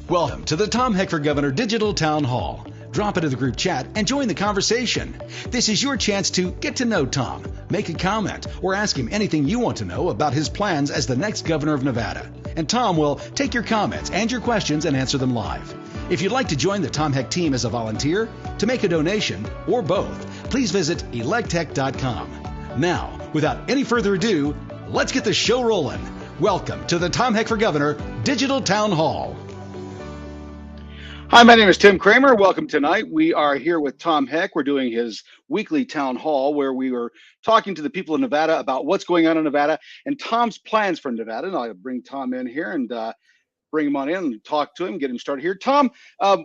Welcome to the Tom Heck for Governor Digital Town Hall. Drop into the group chat and join the conversation. This is your chance to get to know Tom, make a comment, or ask him anything you want to know about his plans as the next governor of Nevada. And Tom will take your comments and your questions and answer them live. If you'd like to join the Tom Heck team as a volunteer, to make a donation, or both, please visit electheck.com. Now, without any further ado, let's get the show rolling. Welcome to the Tom Heck for Governor Digital Town Hall. Hi, my name is Tim Kramer. Welcome tonight. We are here with Tom Heck. We're doing his weekly town hall where we were talking to the people of Nevada about what's going on in Nevada and Tom's plans for Nevada. And I'll bring Tom in here and bring him on in and talk to him, get him started here. Tom,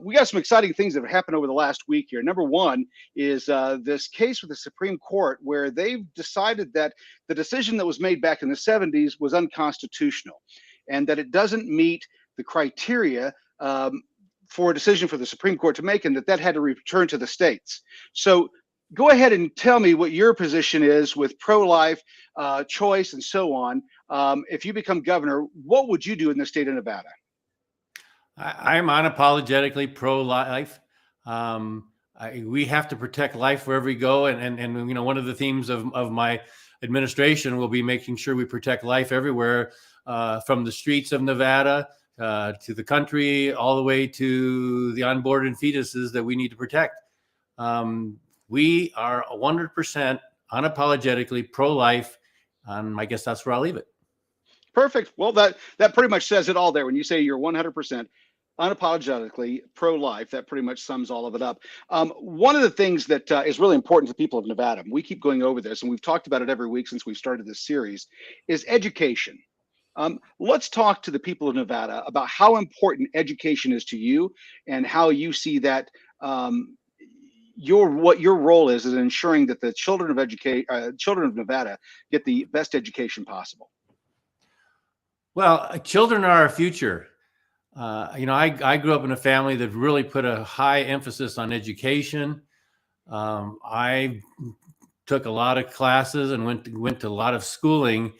we got some exciting things that have happened over the last week here. Number one is this case with the Supreme Court where they've decided that the decision that was made back in the 70s was unconstitutional and that it doesn't meet the criteria for a decision for the Supreme Court to make, and that had to return to the states. So go ahead and tell me what your position is with pro-life, choice, and so on. If you become governor, what would you do in the state of Nevada? I'm unapologetically pro-life. We have to protect life wherever we go, and you know, one of the themes of my administration will be making sure we protect life everywhere, from the streets of Nevada to the country, all the way to the unborn fetuses that we need to protect. We are 100% unapologetically pro-life, and I guess that's where I'll leave it. Perfect. Well, that pretty much says it all there. When you say you're 100% unapologetically pro-life, that pretty much sums all of it up. One of the things that is really important to the people of Nevada, we keep going over this, and we've talked about it every week since we started this series, is education. Let's talk to the people of Nevada about how important education is to you and how you see that what your role is in ensuring that the children of Nevada get the best education possible. Well, children are our future. You know, I grew up in a family that really put a high emphasis on education. I took a lot of classes and went to a lot of schooling.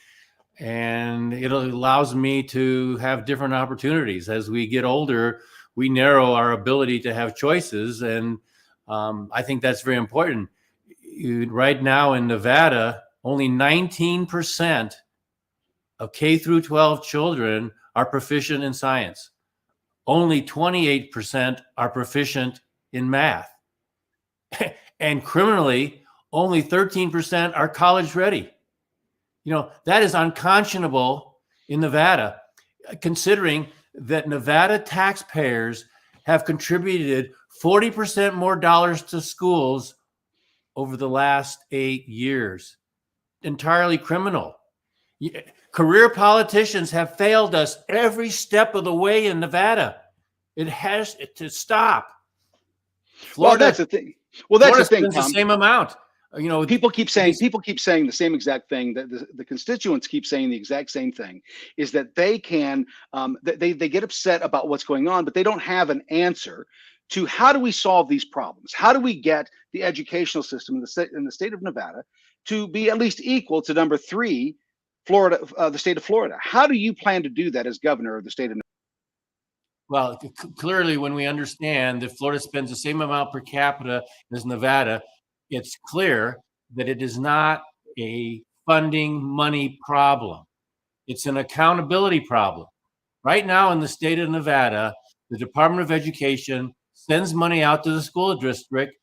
And it allows me to have different opportunities. As we get older, we narrow our ability to have choices. And I think that's very important. Right now in Nevada, only 19% of K through 12 children are proficient in science. Only 28% are proficient in math. And criminally, only 13% are college ready. You know, that is unconscionable in Nevada, considering that Nevada taxpayers have contributed 40% more dollars to schools over the last 8 years. Entirely criminal. Career politicians have failed us every step of the way in Nevada. It has to stop. Florida, well, that's the thing. Well, that's the thing, Tom. The same amount. You know, people keep saying the same exact thing. That the constituents keep saying the exact same thing, is that they can they get upset about what's going on, but they don't have an answer to how do we solve these problems? How do we get the educational system in the state of Nevada to be at least equal to number 3, Florida, the state of Florida? How do you plan to do that as governor of the state of Nevada? Well, clearly, when we understand that Florida spends the same amount per capita as Nevada, it's clear that it is not a funding money problem. It's an accountability problem. Right now in the state of Nevada, the Department of Education sends money out to the school district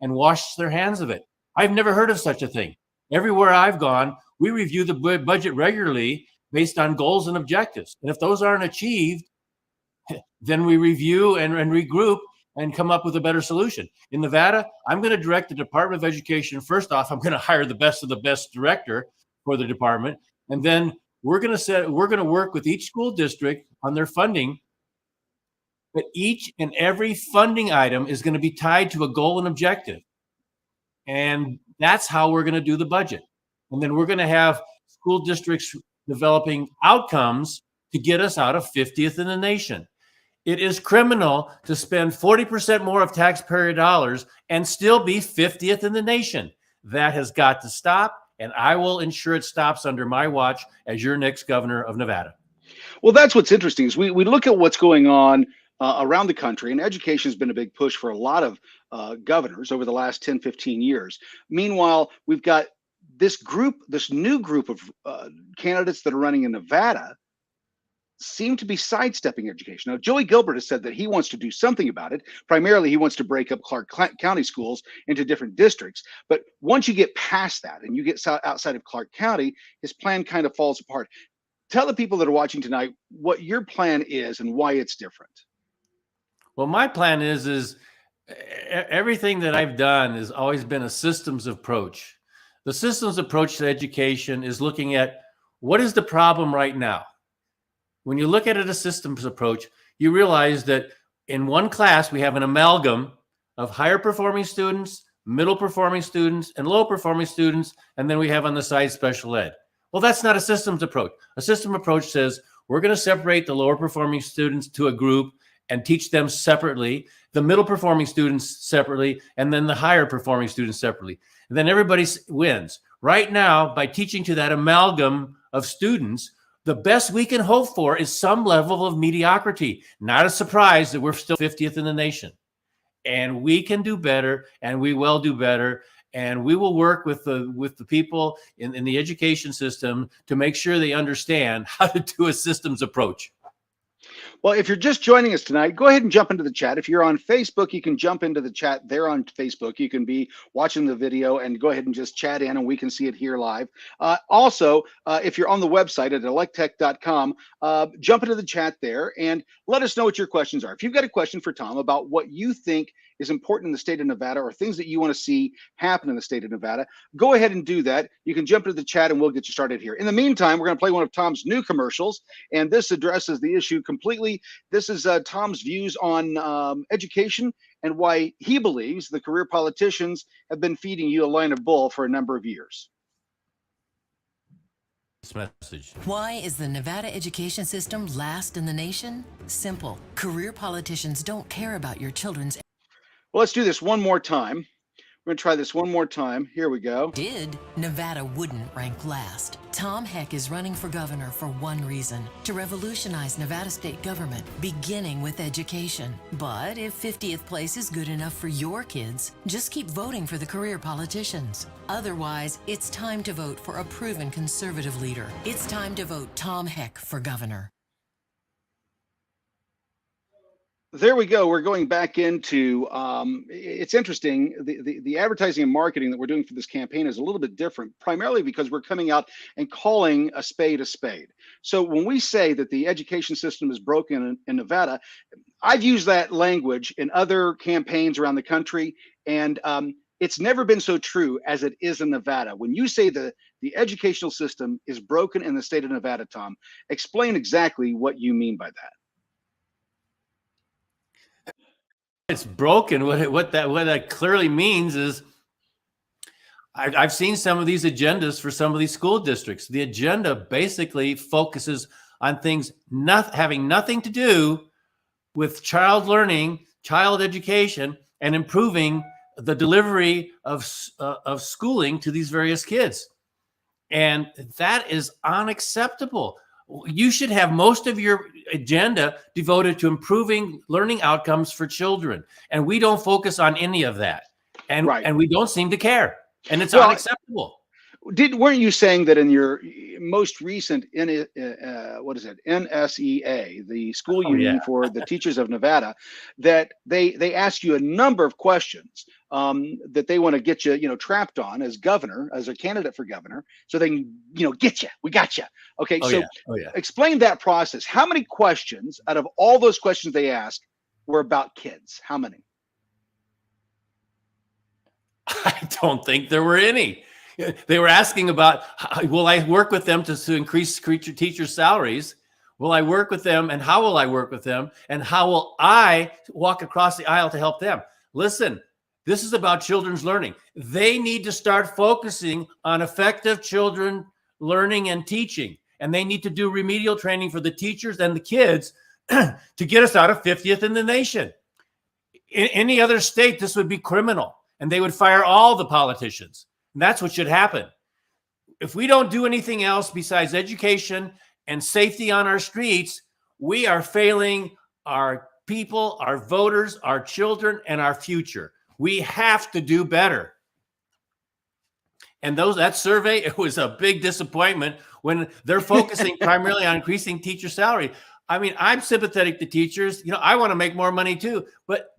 and washes their hands of it. I've never heard of such a thing. Everywhere I've gone, we review the budget regularly based on goals and objectives. And if those aren't achieved, then we review and regroup and come up with a better solution. In Nevada, I'm going to direct the Department of Education. First off, I'm going to hire the best of the best director for the department. And then we're going to work with each school district on their funding. But each and every funding item is going to be tied to a goal and objective. And that's how we're going to do the budget. And then we're going to have school districts developing outcomes to get us out of 50th in the nation. It is criminal to spend 40% more of taxpayer dollars and still be 50th in the nation. That has got to stop, and I will ensure it stops under my watch as your next governor of Nevada. Well, that's what's interesting is we look at what's going on around the country, and education has been a big push for a lot of governors over the last 10, 15 years. Meanwhile, we've got this new group of candidates that are running in Nevada seem to be sidestepping education. Now, Joey Gilbert has said that he wants to do something about it. Primarily, he wants to break up Clark County schools into different districts. But once you get past that and you get outside of Clark County, his plan kind of falls apart. Tell the people that are watching tonight what your plan is and why it's different. Well, my plan is everything that I've done has always been a systems approach. The systems approach to education is looking at what is the problem right now. When you look at it a systems approach, you realize that in one class, we have an amalgam of higher performing students, middle performing students, and low performing students. And then we have on the side special ed. Well, that's not a systems approach. A system approach says we're going to separate the lower performing students to a group and teach them separately, the middle performing students separately, and then the higher performing students separately. And then everybody wins. Right now, by teaching to that amalgam of students, the best we can hope for is some level of mediocrity. Not a surprise that we're still 50th in the nation. And we can do better, and we will do better. And we will work with the people in the education system to make sure they understand how to do a systems approach. Well, if you're just joining us tonight, go ahead and jump into the chat. If you're on Facebook, you can jump into the chat there on Facebook. You can be watching the video and go ahead and just chat in, and we can see it here live. Also, if you're on the website at electtech.com, jump into the chat there and let us know what your questions are. If you've got a question for Tom about what you think is important in the state of Nevada or things that you want to see happen in the state of Nevada, go ahead and do that. You can jump into the chat and we'll get you started here. In the meantime, we're going to play one of Tom's new commercials, and this addresses the issue completely. This is Tom's views on education and why he believes the career politicians have been feeding you a line of bull for a number of years. Message. Why is the Nevada education system last in the nation? Simple. Career politicians don't care about your children's. Well, let's do this one more time. We're going to try this one more time. Here we go. Nevada wouldn't rank last. Tom Heck is running for governor for one reason: to revolutionize Nevada state government, beginning with education. But if 50th place is good enough for your kids, just keep voting for the career politicians. Otherwise, it's time to vote for a proven conservative leader. It's time to vote Tom Heck for governor. There we go. We're going back into, it's interesting, the advertising and marketing that we're doing for this campaign is a little bit different, primarily because we're coming out and calling a spade a spade. So when we say that the education system is broken in Nevada, I've used that language in other campaigns around the country, and it's never been so true as it is in Nevada. When you say the educational system is broken in the state of Nevada, Tom, explain exactly what you mean by that. It's broken. What that clearly means is I've seen some of these agendas for some of these school districts. The agenda basically focuses on things having nothing to do with child learning, child education, and improving the delivery of schooling to these various kids. And that is unacceptable. You should have most of your agenda devoted to improving learning outcomes for children. And we don't focus on any of that. And, and we don't seem to care. And it's unacceptable. Weren't you saying that in your most recent NSEA, the school union for the teachers of Nevada, that they ask you a number of questions that they want to get you, trapped on as governor, as a candidate for governor, so they can, get you. We got you. Okay, explain that process. How many questions out of all those questions they ask were about kids? How many? I don't think there were any. They were asking about, will I work with them to increase teachers' salaries? Will I work with them, and how will I work with them? And how will I walk across the aisle to help them? Listen, this is about children's learning. They need to start focusing on effective children learning and teaching. And they need to do remedial training for the teachers and the kids to get us out of 50th in the nation. In any other state, this would be criminal, and they would fire all the politicians. And that's what should happen. If we don't do anything else besides education and safety on our streets, we are failing our people, our voters, our children, and our future. We have to do better. And that survey, it was a big disappointment when they're focusing primarily on increasing teacher salary. I mean, I'm sympathetic to teachers. I want to make more money too. But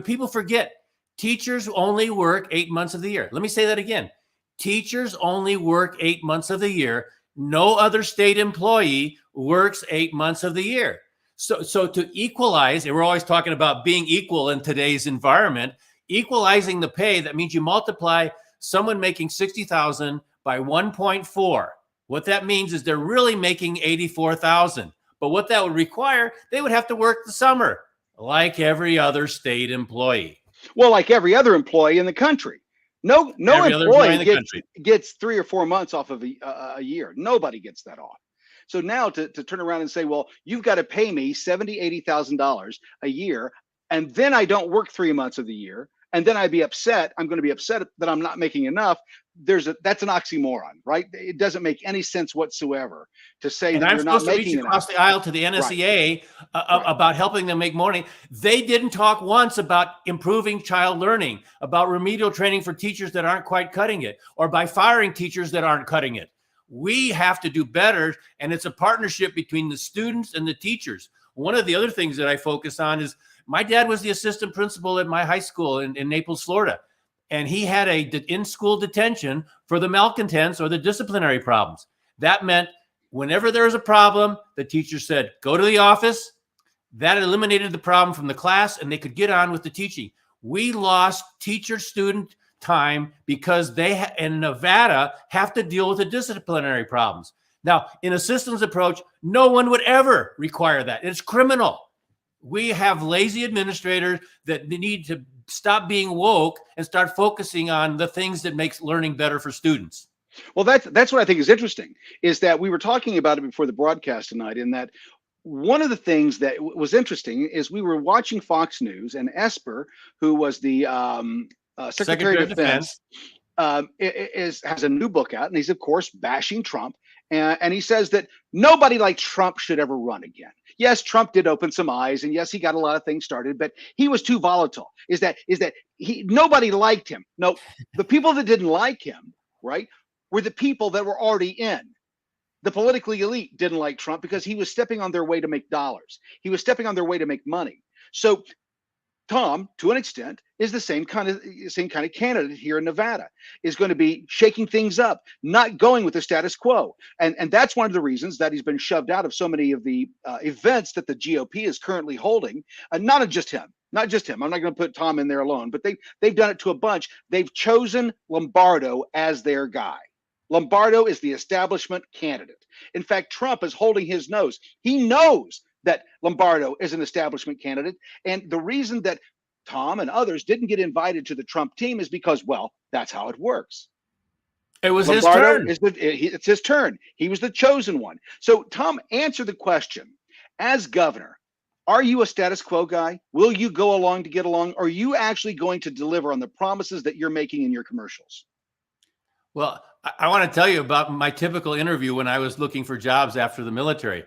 people forget teachers only work 8 months of the year. Let me say that again. Teachers only work 8 months of the year. No other state employee works 8 months of the year. So to equalize, and we're always talking about being equal in today's environment, equalizing the pay, that means you multiply someone making $60,000 by 1.4. What that means is they're really making $84,000. But what that would require, they would have to work the summer like every other state employee. Well, like every other employee in the country. No employee gets 3 or 4 months off of a year. Nobody gets that off. So now to turn around and say, well, you've got to pay me $70,000, $80,000 a year, and then I don't work 3 months of the year, and then I'm going to be upset that I'm not making enough. That's an oxymoron, right? It doesn't make any sense whatsoever to say that you're not making enough. Across the aisle to the NSEA about helping them make money. They didn't talk once about improving child learning, about remedial training for teachers that aren't quite cutting it, or by firing teachers that aren't cutting it. We have to do better, and it's a partnership between the students and the teachers. One of the other things that I focus on is my dad was the assistant principal at my high school in Naples, Florida, and he had a in-school detention for the malcontents or the disciplinary problems. That meant whenever there was a problem, the teacher said, go to the office. That eliminated the problem from the class, and they could get on with the teaching. We lost teacher-student time because they in Nevada have to deal with the disciplinary problems. Now, in a systems approach, no one would ever require that. It's criminal. We have lazy administrators that need to stop being woke and start focusing on the things that makes learning better for students. Well, that's what I think is interesting, is that we were talking about it before the broadcast tonight, in that one of the things that was interesting is we were watching Fox News, and Esper, who was the Secretary of Defense, has a new book out, and he's, of course, bashing Trump. And he says that nobody like Trump should ever run again. Yes, Trump did open some eyes, and yes, he got a lot of things started, but he was too volatile. Nobody liked him. No, the people that didn't like him, right, were the people that were already in. The politically elite didn't like Trump because he was stepping on their way to make dollars. He was stepping on their way to make money. So Tom, to an extent, is the same kind of candidate here in Nevada, is going to be shaking things up, not going with the status quo. And that's one of the reasons that he's been shoved out of so many of the events that the GOP is currently holding. Not just him. I'm not going to put Tom in there alone, but they've done it to a bunch. They've chosen Lombardo as their guy. Lombardo is the establishment candidate. In fact, Trump is holding his nose. He knows that Lombardo is an establishment candidate. And the reason that Tom and others didn't get invited to the Trump team is because, well, that's how it works. It was Lombardo his turn. It's his turn. He was the chosen one. So, Tom, answer the question. As governor, are you a status quo guy? Will you go along to get along? Or are you actually going to deliver on the promises that you're making in your commercials? Well, I want to tell you about my typical interview when I was looking for jobs after the military.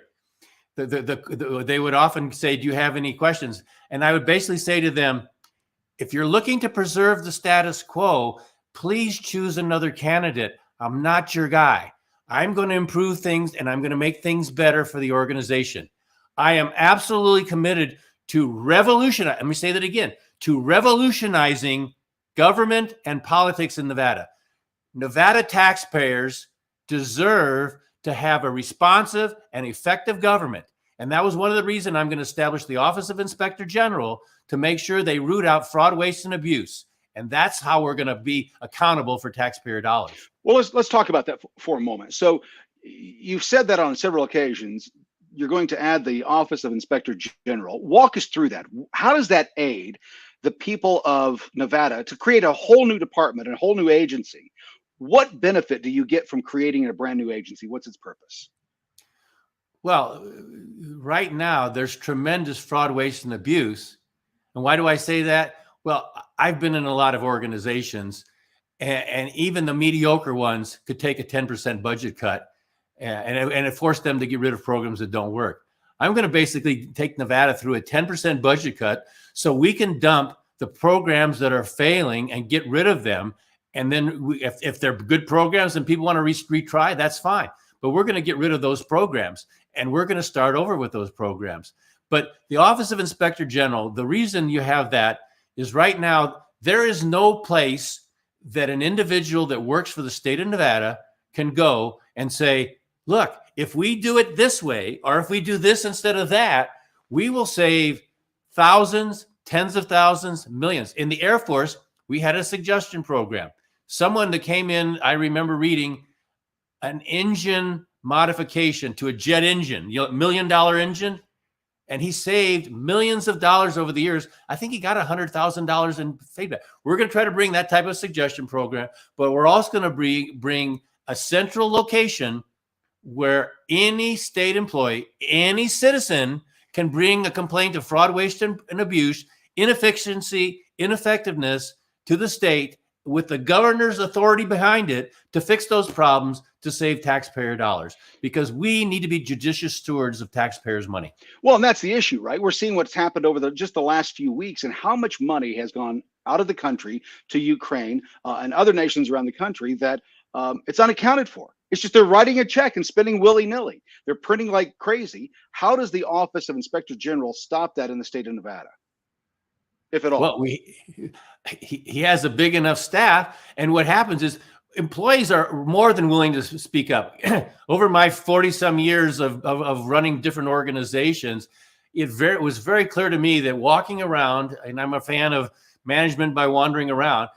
They would often say, do you have any questions? And I would basically say to them, if you're looking to preserve the status quo, please choose another candidate. I'm not your guy. I'm going to improve things, and I'm going to make things better for the organization. I am absolutely committed to revolutionize. Let me say that again, to revolutionizing government and politics in Nevada. Nevada taxpayers deserve to have a responsive and effective government. And that was one of the reasons I'm going to establish the Office of Inspector General to make sure they root out fraud, waste, and abuse. And that's how we're going to be accountable for taxpayer dollars. Well, let's talk about that for a moment. So you've said that on several occasions. You're going to add the Office of Inspector General. Walk us through that. How does that aid the people of Nevada to create a whole new department, a whole new agency? What benefit do you get from creating a brand new agency? What's its purpose? Well, right now, there's tremendous fraud, waste, and abuse. And why do I say that? Well, I've been in a lot of organizations, and even the mediocre ones could take a 10% budget cut, and it forced them to get rid of programs that don't work. I'm going to basically take Nevada through a 10% budget cut so we can dump the programs that are failing and get rid of them. And then if they're good programs and people want to retry, that's fine. But we're going to get rid of those programs and we're going to start over with those programs. But the Office of Inspector General, the reason you have that is right now, there is no place that an individual that works for the state of Nevada can go and say, look, if we do it this way, or if we do this instead of that, we will save thousands, tens of thousands, millions. In the Air Force, we had a suggestion program. Someone that came in, I remember reading an engine modification to a jet engine, $1 million engine, and he saved millions of dollars over the years. I think he got $100,000 in feedback. We're going to try to bring that type of suggestion program, but we're also going to bring a central location where any state employee, any citizen can bring a complaint of fraud, waste, and abuse, inefficiency, ineffectiveness to the state with the governor's authority behind it to fix those problems to save taxpayer dollars, because we need to be judicious stewards of taxpayers' money. Well, and that's the issue, right? We're seeing what's happened over just the last few weeks and how much money has gone out of the country to Ukraine and other nations around the country that it's unaccounted for. It's just they're writing a check and spending willy-nilly. They're printing like crazy. How does the Office of Inspector General stop that in the state of Nevada, if at all? Well, he has a big enough staff, and what happens is employees are more than willing to speak up. Over my 40-some years of running different organizations, it was very clear to me that walking around, and I'm a fan of management by wandering around,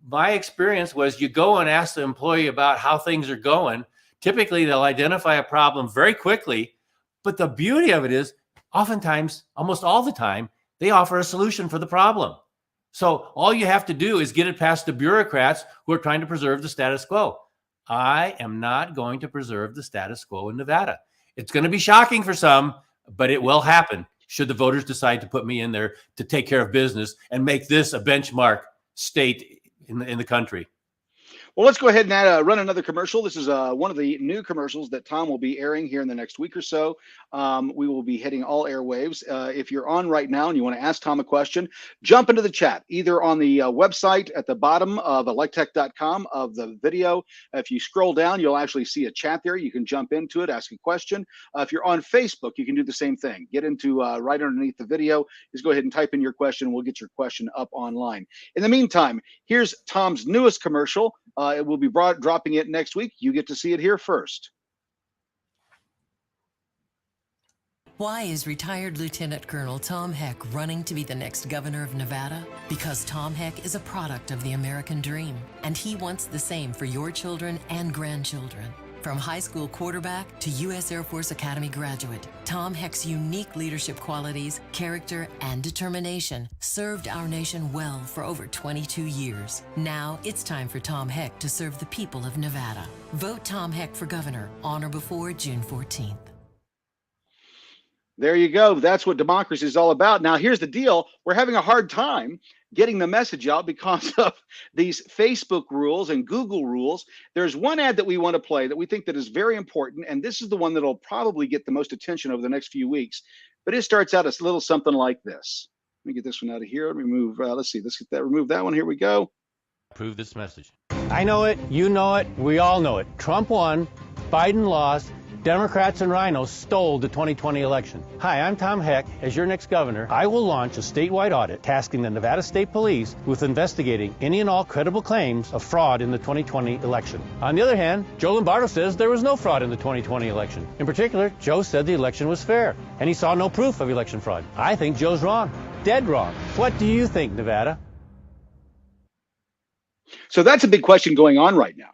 my experience was you go and ask the employee about how things are going. Typically, they'll identify a problem very quickly, but the beauty of it is oftentimes, almost all the time, they offer a solution for the problem. So all you have to do is get it past the bureaucrats who are trying to preserve the status quo. I am not going to preserve the status quo in Nevada. It's going to be shocking for some, but it will happen should the voters decide to put me in there to take care of business and make this a benchmark state in the country. Well, let's go ahead and run another commercial. This is one of the new commercials that Tom will be airing here in the next week or so. We will be hitting all airwaves. If you're on right now and you want to ask Tom a question, jump into the chat, either on the website at the bottom of electech.com of the video. If you scroll down, you'll actually see a chat there. You can jump into it, ask a question. If you're on Facebook, you can do the same thing. Get into right underneath the video. Just go ahead and type in your question. We'll get your question up online. In the meantime, here's Tom's newest commercial. It will be dropping it next week. You get to see it here first. Why is retired Lieutenant Colonel Tom Heck running to be the next governor of Nevada? Because Tom Heck is a product of the American dream, and he wants the same for your children and grandchildren. From high school quarterback to U.S. Air Force Academy graduate, Tom Heck's unique leadership qualities, character, and determination served our nation well for over 22 years. Now it's time for Tom Heck to serve the people of Nevada. Vote Tom Heck for governor on or before June 14th. There you go. That's what democracy is all about. Now, here's the deal. We're having a hard time getting the message out because of these Facebook rules and Google rules. There's one ad that we want to play that we think that is very important, and this is the one that'll probably get the most attention over the next few weeks. But it starts out a little something like this. Let me get this one out of here. Let me move. Let's see. Let's get that. Remove that one. Here we go. Approve this message. I know it. You know it. We all know it. Trump won. Biden lost. Democrats and rhinos stole the 2020 election. Hi, I'm Tom Heck. As your next governor, I will launch a statewide audit tasking the Nevada State Police with investigating any and all credible claims of fraud in the 2020 election. On the other hand, Joe Lombardo says there was no fraud in the 2020 election. In particular, Joe said the election was fair, and he saw no proof of election fraud. I think Joe's wrong. Dead wrong. What do you think, Nevada? So that's a big question going on right now.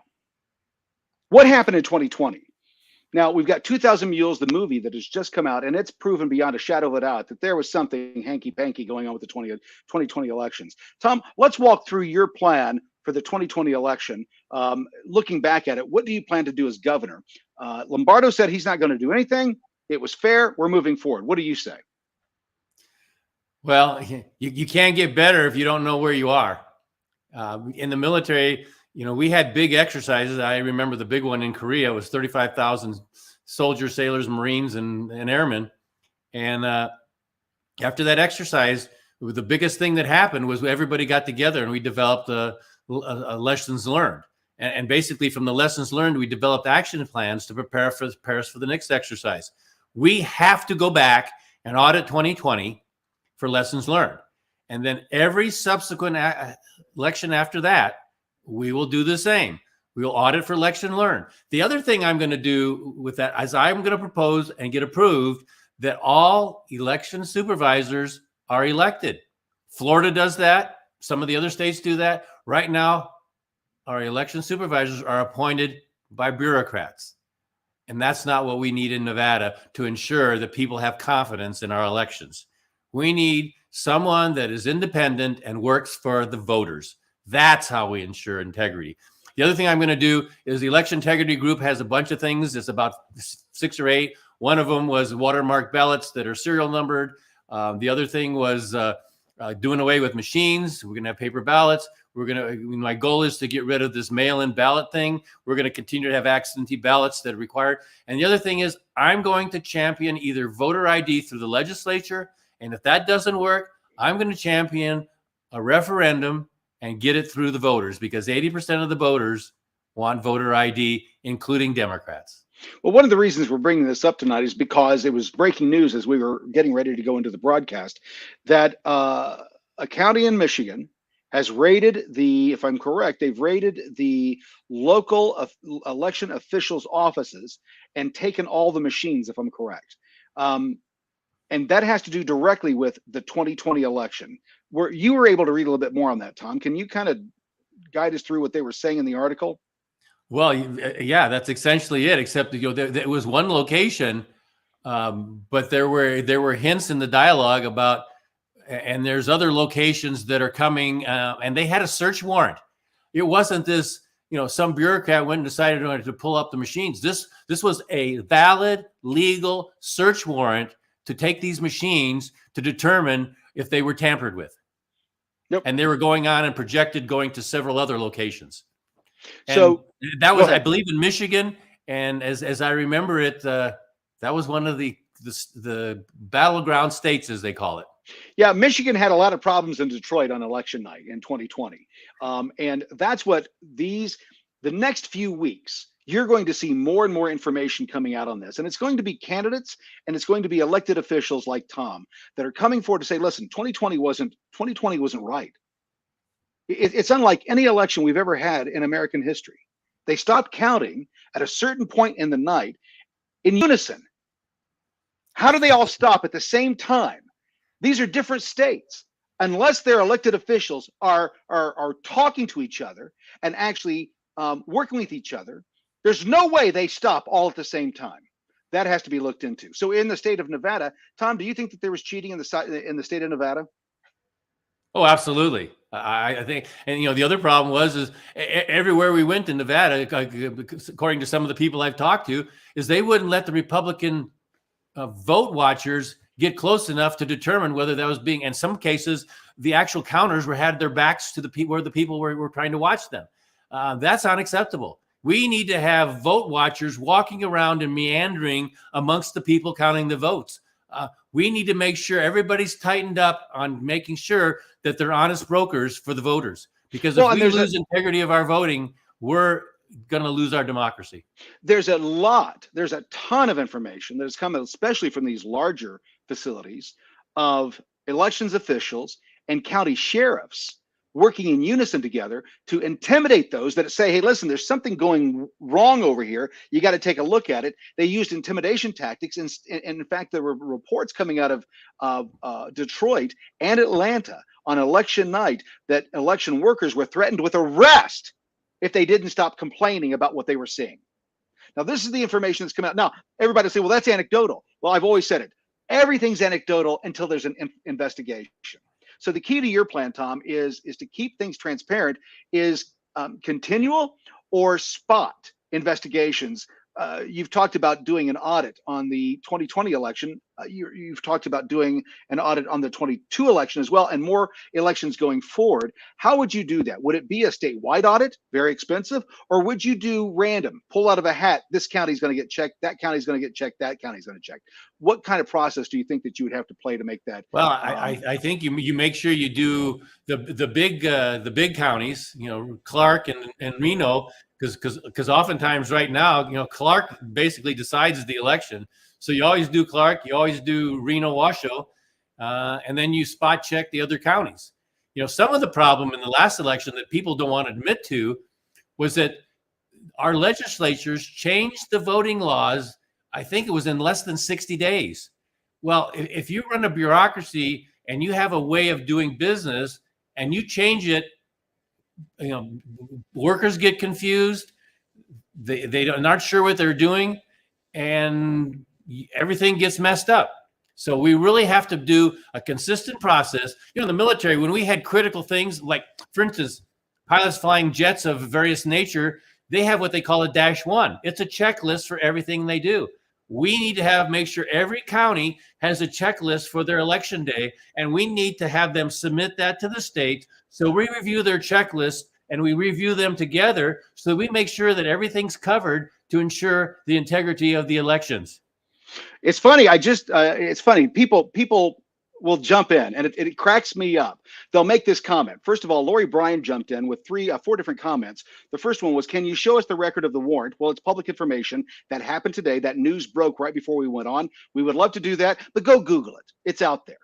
What happened in 2020? Now, we've got 2,000 Mules, the movie that has just come out, and it's proven beyond a shadow of a doubt that there was something hanky-panky going on with the 2020 elections. Tom, let's walk through your plan for the 2020 election. Looking back at it, what do you plan to do as governor? Lombardo said he's not going to do anything. It was fair. We're moving forward. What do you say? Well, you can't get better if you don't know where you are. In the military, you know, we had big exercises. I remember the big one in Korea was 35,000 soldiers, sailors, Marines, and airmen. And after that exercise, the biggest thing that happened was everybody got together and we developed a lessons learned. And basically from the lessons learned, we developed action plans to prepare us for the next exercise. We have to go back and audit 2020 for lessons learned. And then every subsequent election after that, we will do the same. We will audit for election learned. The other thing I'm going to do with that is I'm going to propose and get approved that all election supervisors are elected. Florida does that. Some of the other states do that. Right now, our election supervisors are appointed by bureaucrats. And that's not what we need in Nevada to ensure that people have confidence in our elections. We need someone that is independent and works for the voters. That's how we ensure integrity. The other thing I'm going to do is the election integrity group has a bunch of things. It's about 6 or 8. One of them was watermark ballots that are serial numbered. The other thing was doing away with machines. We're going to have paper ballots. My goal is to get rid of this mail-in ballot thing. We're going to continue to have absentee ballots that are required. And the other thing is I'm going to champion either voter ID through the legislature. And if that doesn't work, I'm going to champion a referendum and get it through the voters, because 80% of the voters want voter ID, including Democrats. Well, one of the reasons we're bringing this up tonight is because it was breaking news as we were getting ready to go into the broadcast that a county in Michigan has raided if I'm correct, they've raided the local election officials' offices and taken all the machines, if I'm correct. And that has to do directly with the 2020 election. Where you were able to read a little bit more on that, Tom. Can you kind of guide us through what they were saying in the article? Well, yeah, that's essentially it. Except there was one location, but there were hints in the dialogue about, and there's other locations that are coming, and they had a search warrant. It wasn't this, some bureaucrat went and decided to pull up the machines. This was a valid legal search warrant to take these machines to determine if they were tampered with. Yep. And they were going on and projected going to several other locations. And so that was, I believe, in Michigan. And as I remember it, that was one of the battleground states, as they call it. Yeah, Michigan had a lot of problems in Detroit on election night in 2020. And that's what the next few weeks, you're going to see more and more information coming out on this. And it's going to be candidates and it's going to be elected officials like Tom that are coming forward to say, listen, 2020 wasn't right. It's unlike any election we've ever had in American history. They stopped counting at a certain point in the night in unison. How do they all stop at the same time? These are different states. Unless their elected officials are talking to each other and actually working with each other, there's no way they stop all at the same time. That has to be looked into. So in the state of Nevada, Tom, do you think that there was cheating in the state of Nevada? Oh, absolutely. I think, and the other problem is everywhere we went in Nevada, according to some of the people I've talked to, is they wouldn't let the Republican vote watchers get close enough to determine whether that was being. In some cases, the actual counters had their backs to the people where the people were trying to watch them. That's unacceptable. We need to have vote watchers walking around and meandering amongst the people counting the votes. We need to make sure everybody's tightened up on making sure that they're honest brokers for the voters. Because if we lose integrity of our voting, we're going to lose our democracy. There's a ton of information that has come, especially from these larger facilities, of elections officials and county sheriffs working in unison together to intimidate those that say, hey, listen, there's something going wrong over here. You got to take a look at it. They used intimidation tactics. And in fact, there were reports coming out of Detroit and Atlanta on election night that election workers were threatened with arrest if they didn't stop complaining about what they were seeing. Now, this is the information that's come out. Now, everybody will say, well, that's anecdotal. Well, I've always said it. Everything's anecdotal until there's an investigation. So the key to your plan, Tom, is to keep things transparent, is continual or spot investigations you've talked about doing an audit on the 2020 election. You've talked about doing an audit on the 22 election as well, and more elections going forward. How would you do that? Would it be a statewide audit, very expensive, or would you do random, pull out of a hat, this county's going to get checked, that county's going to get checked, that county's going to check? What kind of process do you think that you would have to play to make that? Well, I think you make sure you do the big counties, Clark and Reno, because oftentimes right now, Clark basically decides the election. So you always do Clark, you always do Reno, Washoe, and then you spot check the other counties. Some of the problem in the last election that people don't want to admit to was that our legislatures changed the voting laws. I think it was in less than 60 days. Well, if you run a bureaucracy and you have a way of doing business and you change it, workers get confused. They're not sure what they're doing, and everything gets messed up. So we really have to do a consistent process. In the military, when we had critical things, like, for instance, pilots flying jets of various nature, they have what they call a -1. It's a checklist for everything they do. We need to make sure every county has a checklist for their election day, and we need to have them submit that to the state. So we review their checklist and we review them together so that we make sure that everything's covered to ensure the integrity of the elections. It's funny. It's funny. People will jump in, and it cracks me up. They'll make this comment. First of all, Lori Bryan jumped in with 4 different comments. The first one was, can you show us the record of the warrant? Well, it's public information that happened today. That news broke right before we went on. We would love to do that, but go Google it. It's out there.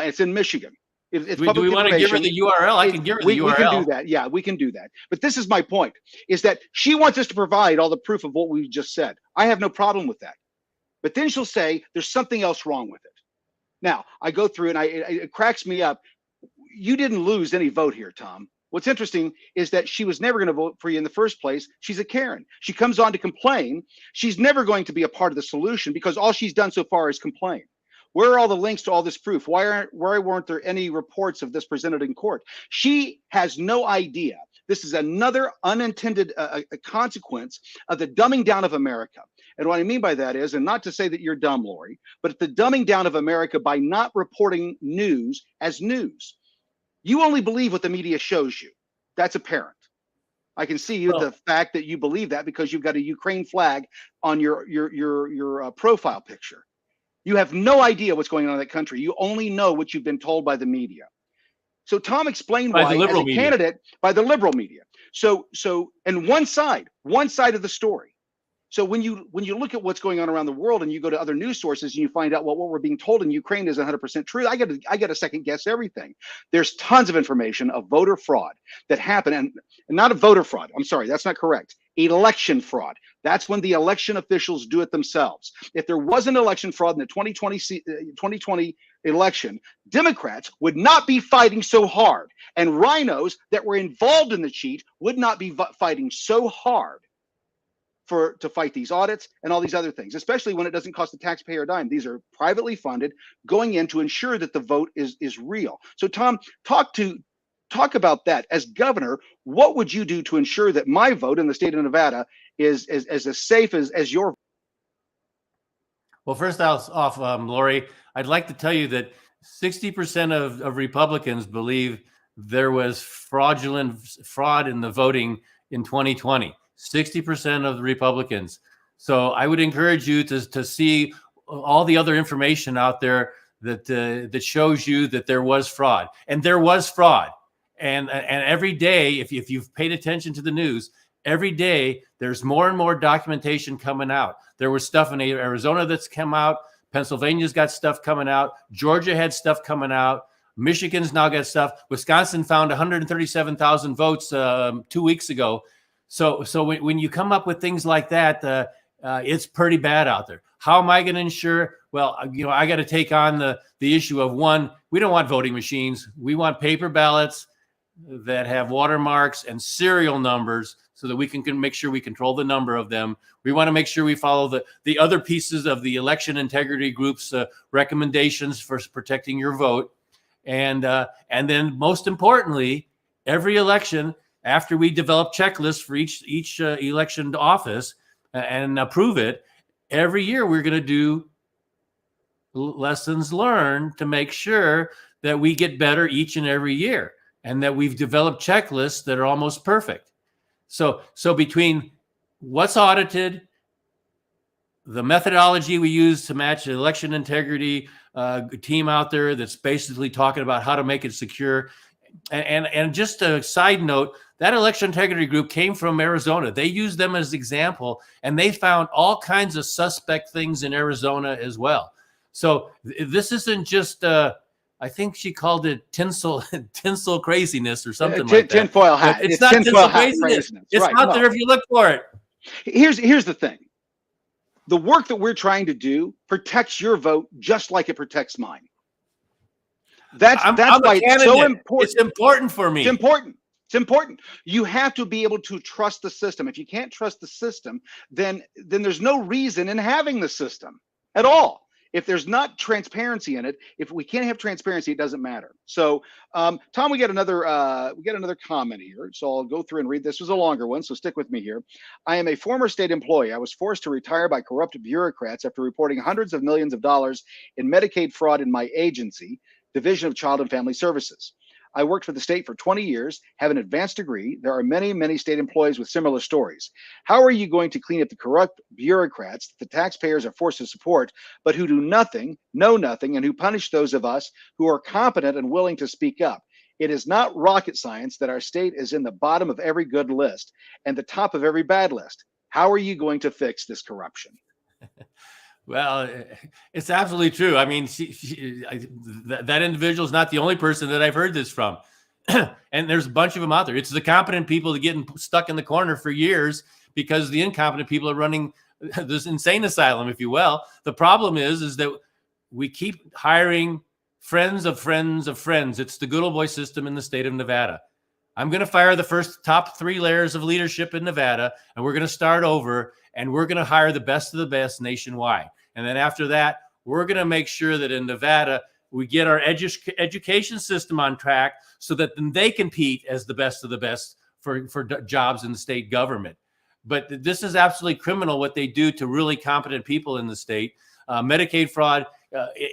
It's in Michigan. It's do we want to give her the URL? I can give her the URL. We can do that. Yeah, we can do that. But this is my point, is that she wants us to provide all the proof of what we just said. I have no problem with that. But then she'll say there's something else wrong with it. Now, I go through and it cracks me up. You didn't lose any vote here, Tom. What's interesting is that she was never going to vote for you in the first place. She's a Karen. She comes on to complain. She's never going to be a part of the solution because all she's done so far is complain. Where are all the links to all this proof? Why weren't there any reports of this presented in court? She has no idea. This is another unintended consequence of the dumbing down of America. And what I mean by that is, and not to say that you're dumb, Lori, but the dumbing down of America by not reporting news as news. You only believe what the media shows you. That's apparent. I can see the fact that you believe that because you've got a Ukraine flag on your profile picture. You have no idea what's going on in that country. You only know what you've been told by the media. So Tom explained why, as a candidate, by the liberal media. So and one side of the story. So when you look at what's going on around the world and you go to other news sources and you find out what we're being told in Ukraine is 100% true, I got to second guess everything. There's tons of information of voter fraud that happened, and not a voter fraud. I'm sorry, that's not correct. Election fraud. That's when the election officials do it themselves. If there wasn't election fraud in the 2020 election, Democrats would not be fighting so hard, and rhinos that were involved in the cheat would not be fighting so hard to fight these audits and all these other things, especially when it doesn't cost the taxpayer a dime. These are privately funded, going in to ensure that the vote is real. So Tom, talk about that. As governor, what would you do to ensure that my vote in the state of Nevada is as safe as your? Well, first off, Lori, I'd like to tell you that 60% of Republicans believe there was fraud in the voting in 2020. 60% of the Republicans. So I would encourage you to see all the other information out there that shows you that there was fraud, and there was fraud. And every day, if you've paid attention to the news, every day there's more and more documentation coming out. There was stuff in Arizona that's come out. Pennsylvania's got stuff coming out. Georgia had stuff coming out. Michigan's now got stuff. Wisconsin found 137,000 votes 2 weeks ago. So when you come up with things like that, it's pretty bad out there. How am I going to ensure? Well, I got to take on the issue of, one, we don't want voting machines. We want paper ballots that have watermarks and serial numbers so that we can make sure we control the number of them. We want to make sure we follow the other pieces of the election integrity group's recommendations for protecting your vote. And then most importantly, every election, after we develop checklists for each election office, and approve it. Every year we're going to do lessons learned to make sure that we get better each and every year, and that we've developed checklists that are almost perfect. So between what's audited, the methodology we use to match the election integrity team out there that's basically talking about how to make it secure. And just a side note, that election integrity group came from Arizona. They used them as example, and they found all kinds of suspect things in Arizona as well. So this isn't just, I think she called it tinsel craziness or something like that. Tinfoil hat. It's not tinsel craziness. It's right, out there if you look for it. Here's the thing. The work that we're trying to do protects your vote just like it protects mine. That's why it's so important. It's important for me. It's important. It's important. You have to be able to trust the system. If you can't trust the system, then there's no reason in having the system at all. If there's not transparency in it, if we can't have transparency, it doesn't matter. So, Tom, we get another comment here. So I'll go through and read. This was a longer one, so stick with me here. I am a former state employee. I was forced to retire by corrupt bureaucrats after reporting hundreds of millions of dollars in Medicaid fraud in my agency, Division of Child and Family Services. I worked for the state for 20 years, have an advanced degree. There are many, many state employees with similar stories. How are you going to clean up the corrupt bureaucrats that the taxpayers are forced to support, but who do nothing, know nothing, and who punish those of us who are competent and willing to speak up? It is not rocket science that our state is in the bottom of every good list and the top of every bad list. How are you going to fix this corruption? Well, it's absolutely true. I mean, that individual is not the only person that I've heard this from. And there's a bunch of them out there. It's the competent people that get stuck in the corner for years because the incompetent people are running this insane asylum, if you will. The problem is that we keep hiring friends of friends of friends. It's the good old boy system in the state of Nevada. I'm going to fire the first top 3 layers of leadership in Nevada, and we're going to start over, and we're going to hire the best of the best nationwide. And then after that, we're going to make sure that in Nevada, we get our education system on track so that then they compete as the best of the best for jobs in the state government. But this is absolutely criminal what they do to really competent people in the state. Medicaid fraud,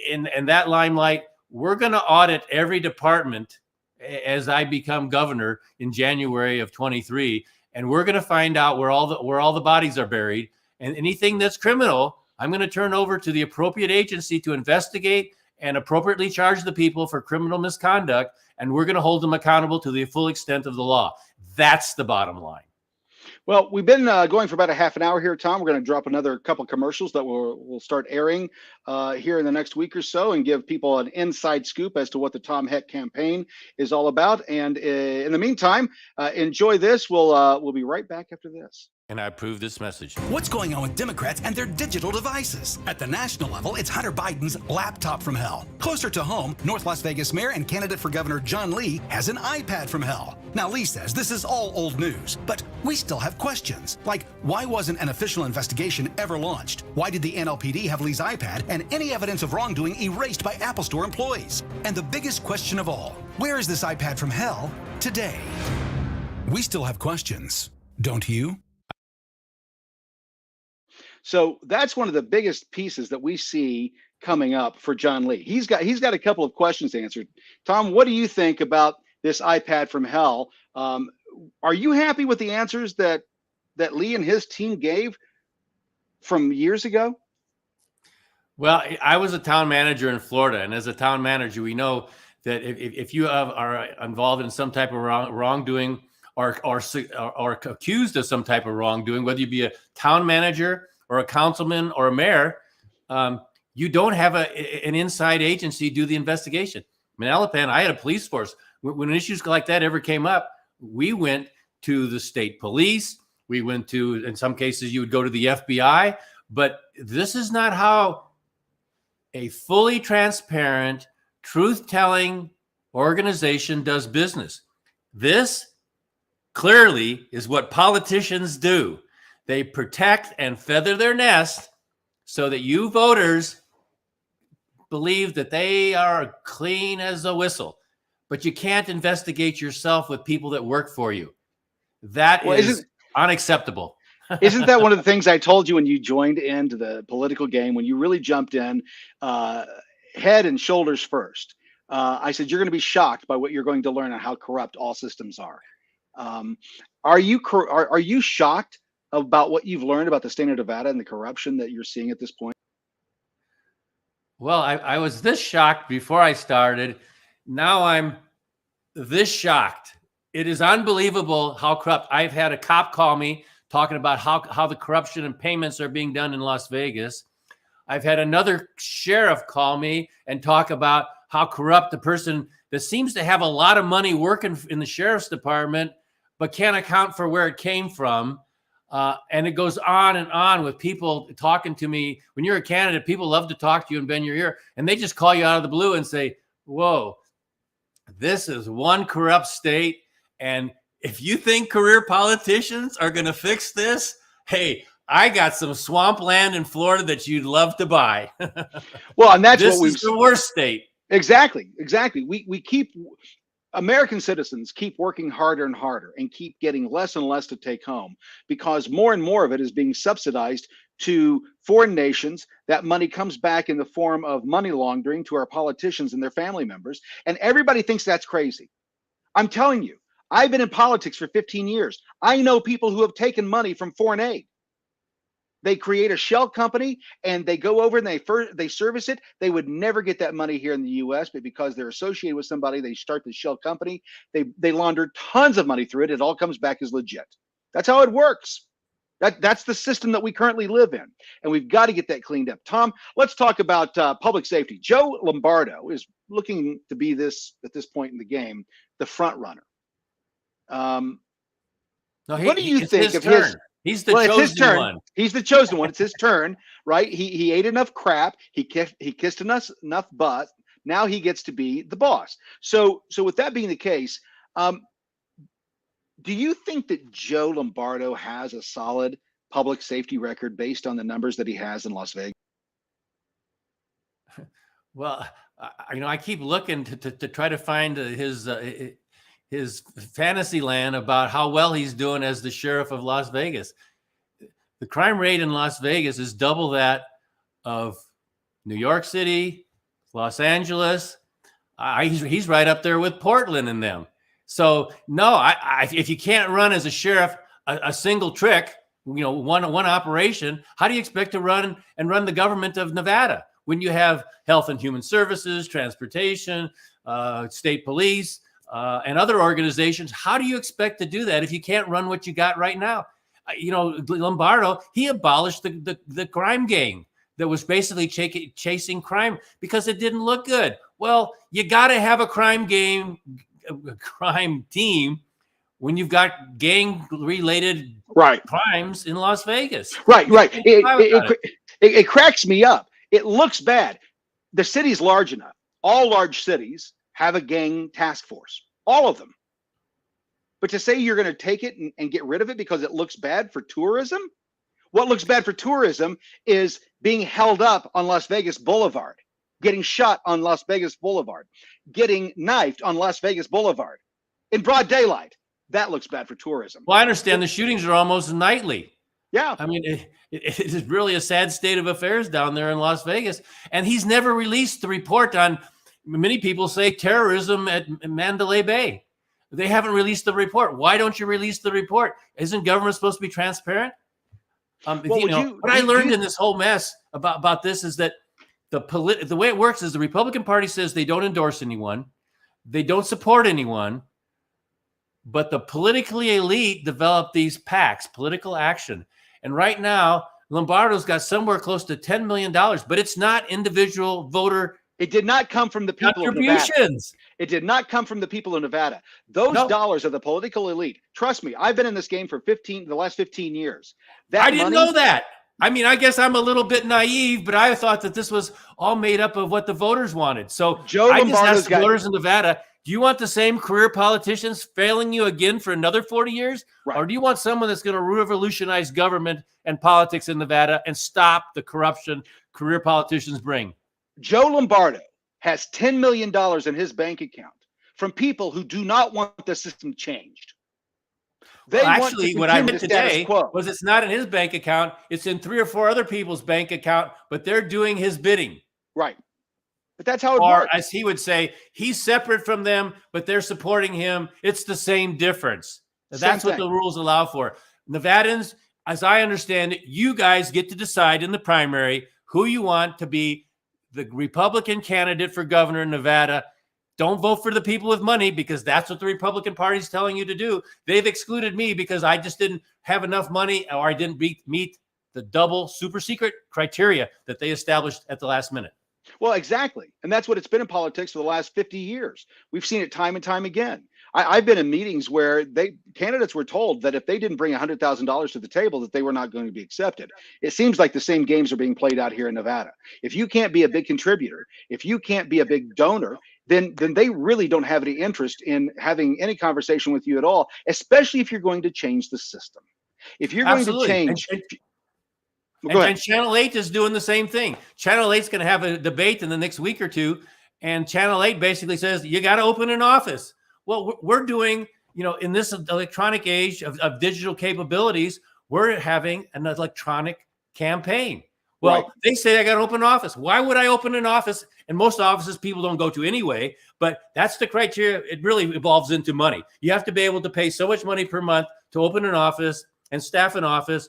in that limelight, we're going to audit every department as I become governor in January of 23. And we're going to find out where all the bodies are buried. And anything that's criminal, I'm going to turn over to the appropriate agency to investigate and appropriately charge the people for criminal misconduct. And we're going to hold them accountable to the full extent of the law. That's the bottom line. Well, we've been going for about a half an hour here, Tom. We're going to drop another couple commercials that we'll start airing here in the next week or so and give people an inside scoop as to what the Tom Heck campaign is all about. And in the meantime, enjoy this. We'll be right back after this. And I approve this message. What's going on with Democrats and their digital devices? At the national level, it's Hunter Biden's laptop from hell. Closer to home, North Las Vegas Mayor and candidate for governor John Lee has an iPad from hell. Now, Lee says this is all old news, but we still have questions. Like, why wasn't an official investigation ever launched? Why did the NLPD have Lee's iPad and any evidence of wrongdoing erased by Apple Store employees? And the biggest question of all, where is this iPad from hell today? We still have questions, don't you? So that's one of the biggest pieces that we see coming up for John Lee. He's got a couple of questions answered. Tom, what do you think about this iPad from hell? Are you happy with the answers that Lee and his team gave from years ago? Well, I was a town manager in Florida, and as a town manager, we know that if you are involved in some type of wrongdoing or accused of some type of wrongdoing, whether you be a town manager or a councilman or a mayor, you don't have an inside agency do the investigation. Manalapan, I had a police force. When issues like that ever came up, we went to the state police. We went to, in some cases, you would go to the FBI. But this is not how a fully transparent, truth-telling organization does business. This clearly is what politicians do. They protect and feather their nest so that you voters believe that they are clean as a whistle. But you can't investigate yourself with people that work for you. That is unacceptable. Isn't that one of the things I told you when you joined into the political game, when you really jumped in head and shoulders first? I said, you're going to be shocked by what you're going to learn on how corrupt all systems are. Are you shocked about what you've learned about the state of Nevada and the corruption that you're seeing at this point? Well, I was this shocked before I started. Now I'm this shocked. It is unbelievable how corrupt. I've had a cop call me talking about how the corruption and payments are being done in Las Vegas. I've had another sheriff call me and talk about how corrupt the person that seems to have a lot of money working in the sheriff's department, but can't account for where it came from. And it goes on and on with people talking to me. When you're a candidate, people love to talk to you and bend your ear, and they just call you out of the blue and say, whoa, this is one corrupt state. And if you think career politicians are going to fix this, hey, I got some swampland in Florida that you'd love to buy. Well, and that's this what is the worst state. Exactly. We keep American citizens keep working harder and harder and keep getting less and less to take home because more and more of it is being subsidized to foreign nations. That money comes back in the form of money laundering to our politicians and their family members. And everybody thinks that's crazy. I'm telling you, I've been in politics for 15 years. I know people who have taken money from foreign aid. They create a shell company and they go over and they service it. They would never get that money here in the U.S., but because they're associated with somebody, they start the shell company. They launder tons of money through it. It all comes back as legit. That's how it works. That's the system that we currently live in, and we've got to get that cleaned up. Tom, let's talk about public safety. Joe Lombardo is looking to be at this point in the game, the front runner. What do you think of his? He's the chosen one. He's the chosen one. It's his turn, right? He ate enough crap. He kissed enough butt. Now he gets to be the boss. So with that being the case, do you think that Joe Lombardo has a solid public safety record based on the numbers that he has in Las Vegas? Well, I keep looking to try to find his fantasy land about how well he's doing as the sheriff of Las Vegas. The crime rate in Las Vegas is double that of New York City, Los Angeles. He's right up there with Portland in them. So no, if you can't run as a sheriff a single trick, one operation, how do you expect to run the government of Nevada when you have health and human services, transportation, state police, and other organizations? How do you expect to do that if you can't run what you got right now? Lombardo, he abolished the crime gang that was basically chasing crime because it didn't look good. Well, you got to have a crime team when you've got gang-related crimes in Las Vegas. Right. It cracks me up. It looks bad. The city's large enough. All large cities have a gang task force, all of them. But to say you're going to take it and get rid of it because it looks bad for tourism? What looks bad for tourism is being held up on Las Vegas Boulevard, getting shot on Las Vegas Boulevard, getting knifed on Las Vegas Boulevard in broad daylight. That looks bad for tourism. Well, I understand the shootings are almost nightly. Yeah. I mean, it is really a sad state of affairs down there in Las Vegas. And he's never released the report on, many people say, terrorism at Mandalay Bay. They haven't released the report. Why don't you release the report? Isn't government supposed to be transparent? What I learned in this whole mess about this is that the way it works is the Republican Party says they don't endorse anyone. They don't support anyone. But the politically elite develop these PACs, political action. And right now, Lombardo's got somewhere close to $10 million, but it's not individual voter. It did not come from the people of Nevada. It did not come from the people of Nevada. Those dollars are the political elite. Trust me, I've been in this game for the last 15 years. I didn't know that. I mean, I guess I'm a little bit naive, but I thought that this was all made up of what the voters wanted. So I just asked the voters in Nevada, do you want the same career politicians failing you again for another 40 years? Right. Or do you want someone that's going to revolutionize government and politics in Nevada and stop the corruption career politicians bring? Joe Lombardo has $10 million in his bank account from people who do not want the system changed. They Well, want actually, to what I continue meant the status today quo. was it's not in his bank account. It's in 3 or 4 other people's bank account, but they're doing his bidding. Right. But that's how it Or works. as he would say, he's separate from them, but they're supporting him. It's the same difference. That's what the rules allow for. Nevadans, as I understand it, you guys get to decide in the primary who you want to be the Republican candidate for governor in Nevada. Don't vote for the people with money, because that's what the Republican Party is telling you to do. They've excluded me because I just didn't have enough money, or I didn't meet the double super secret criteria that they established at the last minute. Well, exactly. And that's what it's been in politics for the last 50 years. We've seen it time and time again. I've been in meetings where candidates were told that if they didn't bring $100,000 to the table, that they were not going to be accepted. It seems like the same games are being played out here in Nevada. If you can't be a big contributor, if you can't be a big donor, then they really don't have any interest in having any conversation with you at all, especially if you're going to change the system. If you're going to change. And Channel 8 is doing the same thing. Channel 8 is going to have a debate in the next week or two. And Channel 8 basically says, you got to open an office. Well, we're doing, in this electronic age of digital capabilities, we're having an electronic campaign. Well, right. They say I got to open an office. Why would I open an office? And most offices people don't go to anyway, but that's the criteria. It really evolves into money. You have to be able to pay so much money per month to open an office and staff an office.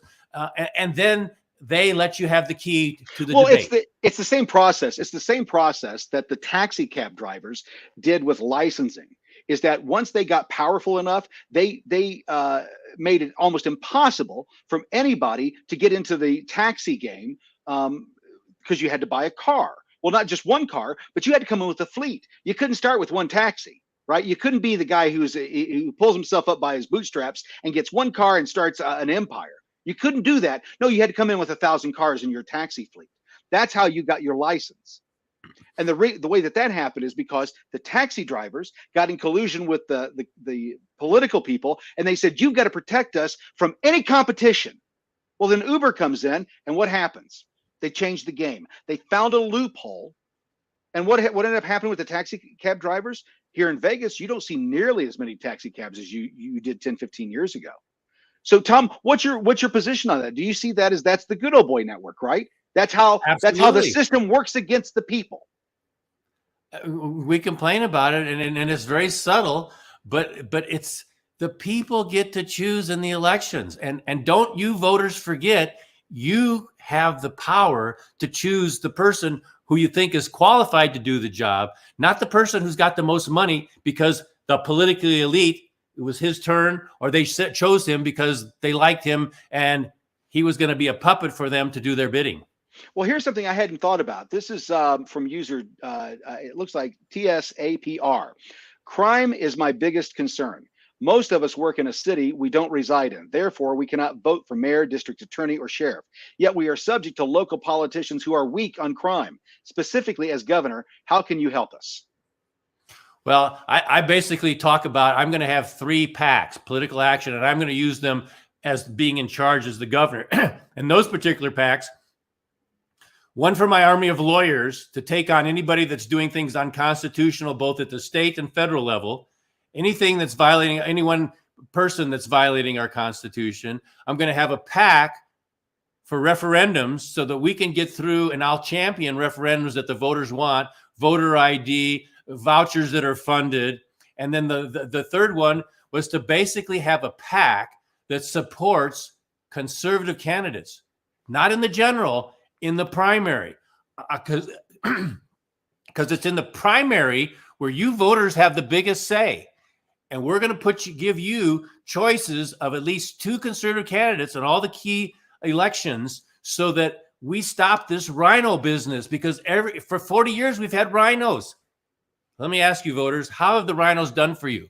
And then they let you have the key to the debate. It's the same process. It's the same process that the taxi cab drivers did with licensing. Is that once they got powerful enough, they made it almost impossible from anybody to get into the taxi game, because you had to buy a car. Well, not just one car, but you had to come in with a fleet. You couldn't start with one taxi, right? You couldn't be the guy who pulls himself up by his bootstraps and gets one car and starts an empire. You couldn't do that. No, you had to come in with 1,000 cars in your taxi fleet. That's how you got your license. And the way that happened is because the taxi drivers got in collusion with the political people, and they said, you've got to protect us from any competition. Well, then Uber comes in, and what happens? They changed the game. They found a loophole. And what ended up happening with the taxi cab drivers? Here in Vegas, you don't see nearly as many taxi cabs as you did 10, 15 years ago. So, Tom, what's your position on that? Do you see that as that's the good old boy network, right? That's how the system works against the people. We complain about it, and it's very subtle, but it's the people get to choose in the elections, and don't you voters forget, you have the power to choose the person who you think is qualified to do the job, not the person who's got the most money because the politically elite, it was his turn, or they chose him because they liked him and he was going to be a puppet for them to do their bidding. Well, here's something I hadn't thought about. This is from user, it looks like TSAPR. Crime is my biggest concern. Most of us work in a city we don't reside in. Therefore, we cannot vote for mayor, district attorney, or sheriff. Yet we are subject to local politicians who are weak on crime. Specifically, as governor, how can you help us? Well, I basically talk about, I'm going to have 3 PACs, political action, and I'm going to use them as being in charge as the governor. And those particular PACs, one for my army of lawyers to take on anybody that's doing things unconstitutional, both at the state and federal level, anything that's violating, any one person that's violating our Constitution. I'm going to have a PAC for referendums so that we can get through, and I'll champion referendums that the voters want, voter ID, vouchers that are funded. And then the third one was to basically have a PAC that supports conservative candidates, not in the general, in the primary, because it's in the primary where you voters have the biggest say. And we're going to give you choices of at least 2 conservative candidates in all the key elections so that we stop this rhino business, because for 40 years we've had rhinos. Let me ask you, voters, how have the rhinos done for you?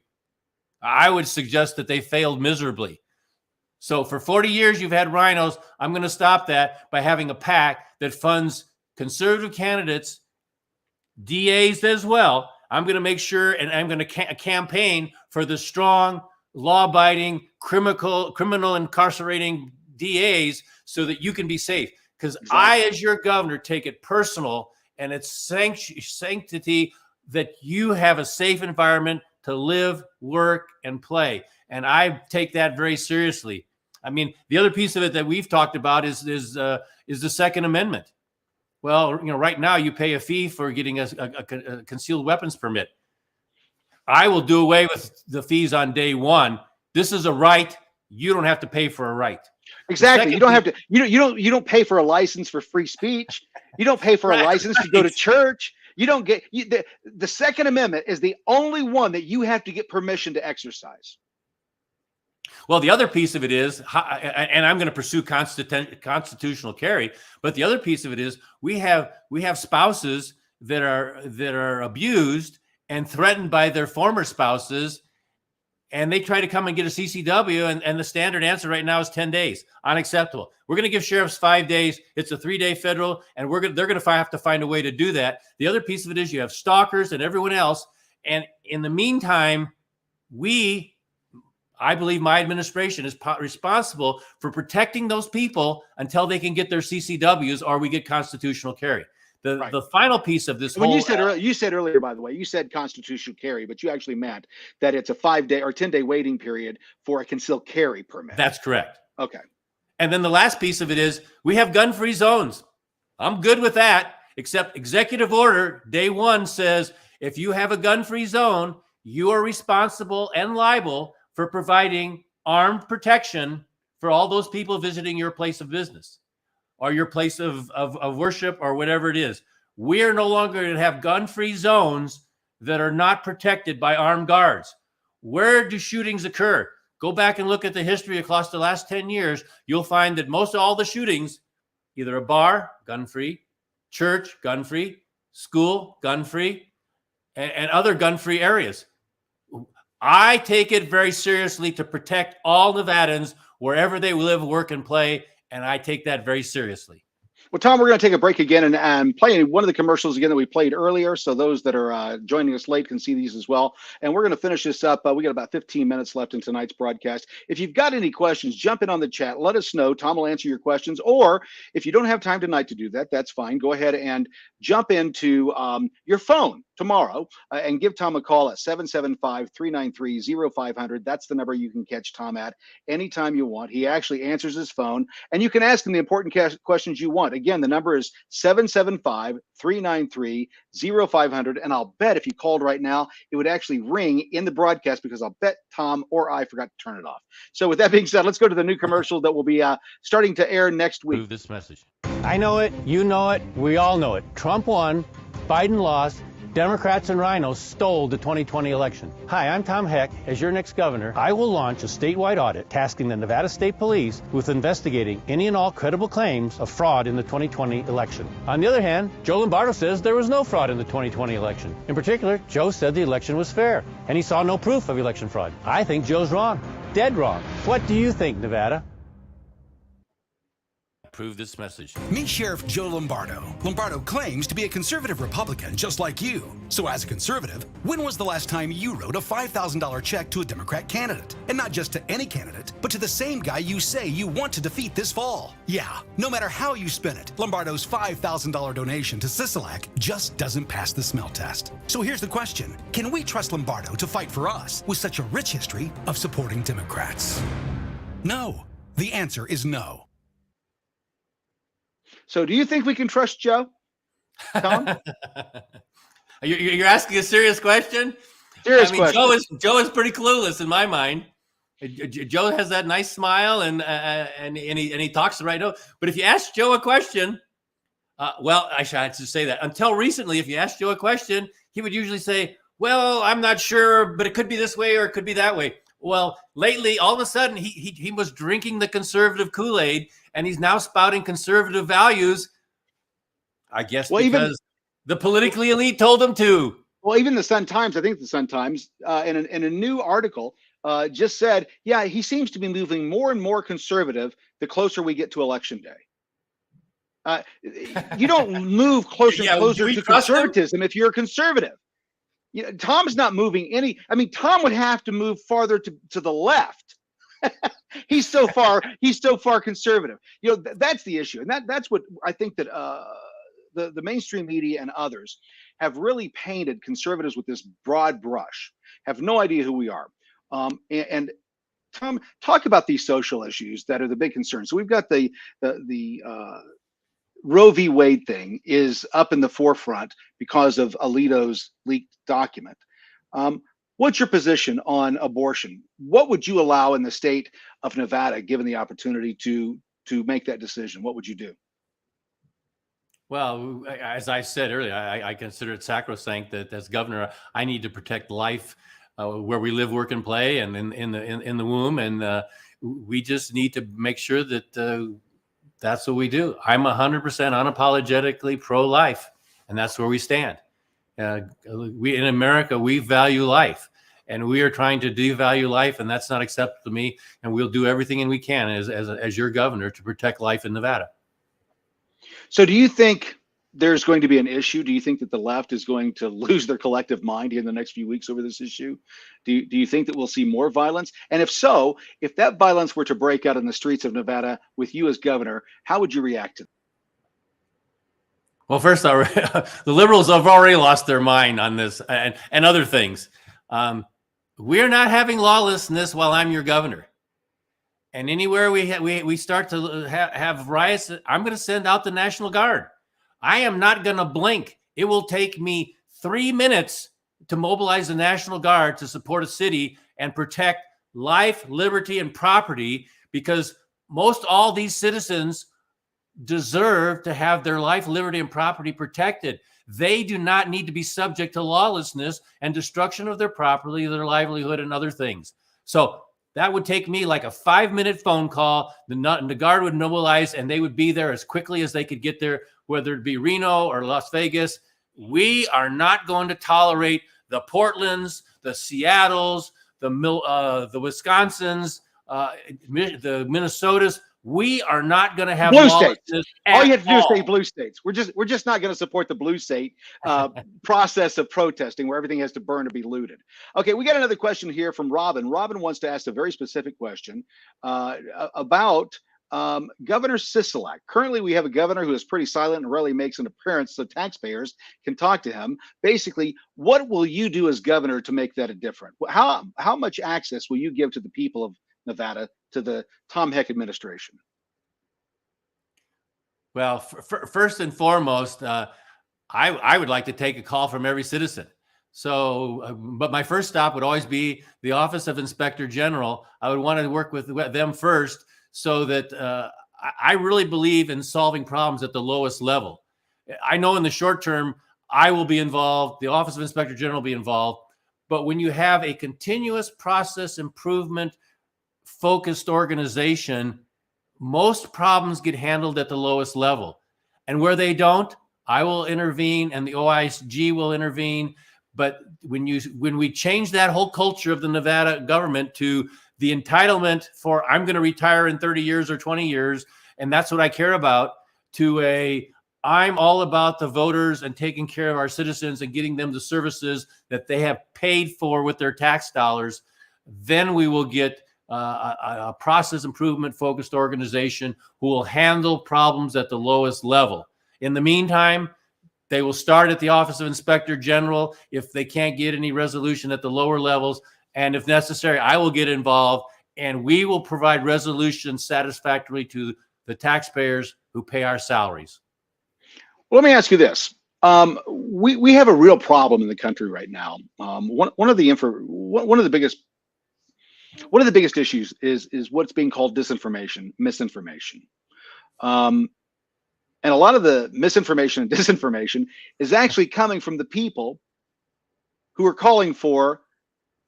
I would suggest that they failed miserably. So for 40 years, you've had rhinos. I'm going to stop that by having a PAC that funds conservative candidates, DAs as well. I'm going to make sure, and I'm going to campaign for the strong, law-abiding, criminal incarcerating DAs so that you can be safe. Because exactly. I, as your governor, take it personal, and it's sanctity that you have a safe environment to live, work, and play. And I take that very seriously. I mean, the other piece of it that we've talked about is the Second Amendment. Well, right now you pay a fee for getting a concealed weapons permit. I will do away with the fees on day one. This is a right. You don't have to pay for a right. Exactly. You don't have to. You don't pay for a license for free speech. You don't pay for a license to go to church. You don't get the Second Amendment is the only one that you have to get permission to exercise. Well, the other piece of it is, and I'm going to pursue constitutional carry, but the other piece of it is we have spouses that are abused and threatened by their former spouses, and they try to come and get a CCW, and the standard answer right now is 10 days. Unacceptable. We're going to give sheriffs 5 days. It's a 3-day federal, and they're going to have to find a way to do that. The other piece of it is you have stalkers and everyone else, and in the meantime, I believe my administration is responsible for protecting those people until they can get their CCWs or we get constitutional carry. The final piece of this when you said earlier, by the way, you said constitutional carry, but you actually meant that it's a 5-day or 10-day waiting period for a concealed carry permit. That's correct. Okay. And then the last piece of it is we have gun-free zones. I'm good with that, except executive order day one says if you have a gun-free zone, you are responsible and liable for providing armed protection for all those people visiting your place of business or your place of worship or whatever it is. We are no longer going to have gun-free zones that are not protected by armed guards. Where do shootings occur? Go back and look at the history across the last 10 years. You'll find that most of all the shootings, either a bar, gun-free, church, gun-free, school, gun-free, and other gun-free areas. I take it very seriously to protect all Nevadans wherever they live, work, and play, and I take that very seriously. Well, Tom, we're going to take a break again and play one of the commercials again that we played earlier, so those that are joining us late can see these as well. And we're going to finish this up. We got about 15 minutes left in tonight's broadcast. If you've got any questions, jump in on the chat. Let us know. Tom will answer your questions. Or if you don't have time tonight to do that, that's fine. Go ahead and jump into your phone tomorrow and give Tom a call at 775-393-0500. That's the number you can catch Tom at anytime you want. He actually answers his phone, and you can ask him the important questions you want. Again, the number is 775-393-0500, and I'll bet if you called right now, it would actually ring in the broadcast because I'll bet Tom or I forgot to turn it off. So with that being said, let's go to the new commercial that will be starting to air next week. Move this message. I know it, you know it, we all know it. Trump won, Biden lost, Democrats and rhinos stole the 2020 election. Hi, I'm Tom Heck. As your next governor, I will launch a statewide audit tasking the Nevada State Police with investigating any and all credible claims of fraud in the 2020 election. On the other hand, Joe Lombardo says there was no fraud in the 2020 election. In particular, Joe said the election was fair, and he saw no proof of election fraud. I think Joe's wrong. Dead wrong. What do you think, Nevada? Approve this message. Meet Sheriff Joe Lombardo. Lombardo claims to be a conservative Republican just like you. So as a conservative, when was the last time you wrote a $5,000 check to a Democrat candidate? And not just to any candidate, but to the same guy you say you want to defeat this fall. Yeah, no matter how you spin it, Lombardo's $5,000 donation to Sisolak just doesn't pass the smell test. So here's the question. Can we trust Lombardo to fight for us with such a rich history of supporting Democrats? No. The answer is no. So do you think we can trust Joe, Tom? You're asking a serious question? Serious question. Joe is pretty clueless in my mind. Joe has that nice smile and he talks the right note. But if you ask Joe a question, well, I should say that. Until recently, if you ask Joe a question, he would usually say, well, I'm not sure, but it could be this way or it could be that way. Well, lately, all of a sudden, he was drinking the conservative Kool-Aid, and he's now spouting conservative values, I guess, because the politically elite told him to. Well, even the Sun-Times, I think the Sun-Times, in a new article, just said, yeah, he seems to be moving more and more conservative the closer we get to Election Day. You don't move closer and closer to conservatism if you're a conservative. You know, Tom's not moving any. I mean, Tom would have to move farther to the left. He's so far conservative. You know, that's the issue, and that's what I think that the mainstream media and others have really painted conservatives with this broad brush, have no idea who we are. And Tom, talk about these social issues that are the big concerns. So we've got the Roe v. Wade thing is up in the forefront because of Alito's leaked document. What's your position on abortion? What would you allow in the state of Nevada, given the opportunity to make that decision? What would you do? Well, as I said earlier, I consider it sacrosanct that as governor, I need to protect life where we live, work, and play, and in the womb, and we just need to make sure that that's what we do. I'm 100% unapologetically pro-life, and that's where we stand. We in America, we value life, and we are trying to devalue life, and that's not acceptable to me. And we'll do everything we can as your governor to protect life in Nevada. So, do you think there's going to be an issue? Do you think that the left is going to lose their collective mind in the next few weeks over this issue? Do you think that we'll see more violence? And if so, if that violence were to break out in the streets of Nevada with you as governor, how would you react to it? Well, first, the liberals have already lost their mind on this and other things. We're not having lawlessness while I'm your governor. And anywhere we start to have riots, I'm going to send out the National Guard. I am not going to blink. It will take me 3 minutes to mobilize the National Guard to support a city and protect life, liberty, and property, because most all these citizens deserve to have their life, liberty, and property protected. They do not need to be subject to lawlessness and destruction of their property, their livelihood, and other things. So that would take me like a 5-minute phone call. The Guard would mobilize, and they would be there as quickly as they could get there, whether it be Reno or Las Vegas. We are not going to tolerate the Portlands, the Seattles, the Wisconsins, the Minnesotas. We are not going to have blue states. All you have to do is all. say blue states. We're just not going to support the blue state process of protesting where everything has to burn or be looted. Okay, we got another question here from Robin. Robin wants to ask a very specific question about Governor Sisolak. Currently, we have a governor who is pretty silent and rarely makes an appearance so taxpayers can talk to him. Basically, what will you do as governor to make that a different? How much access will you give to the people of Nevada to the Tom Heck administration? Well, first and foremost, I would like to take a call from every citizen. So, but my first stop would always be the Office of Inspector General. I would want to work with them first, so that I really believe in solving problems at the lowest level. I know in the short term, I will be involved, the Office of Inspector General will be involved, but when you have a continuous process improvement focused organization, most problems get handled at the lowest level. And where they don't, I will intervene and the OIG will intervene. But when we change that whole culture of the Nevada government to the entitlement for I'm going to retire in 30 years or 20 years, and that's what I care about, to I'm all about the voters and taking care of our citizens and getting them the services that they have paid for with their tax dollars, then we will get a process improvement focused organization who will handle problems at the lowest level. In the meantime, they will start at the Office of Inspector General if they can't get any resolution at the lower levels. And if necessary, I will get involved and we will provide resolutions satisfactorily to the taxpayers who pay our salaries. Well, let me ask you this. We have a real problem in the country right now. One of the biggest issues is what's being called disinformation, misinformation. And a lot of the misinformation and disinformation is actually coming from the people who are calling for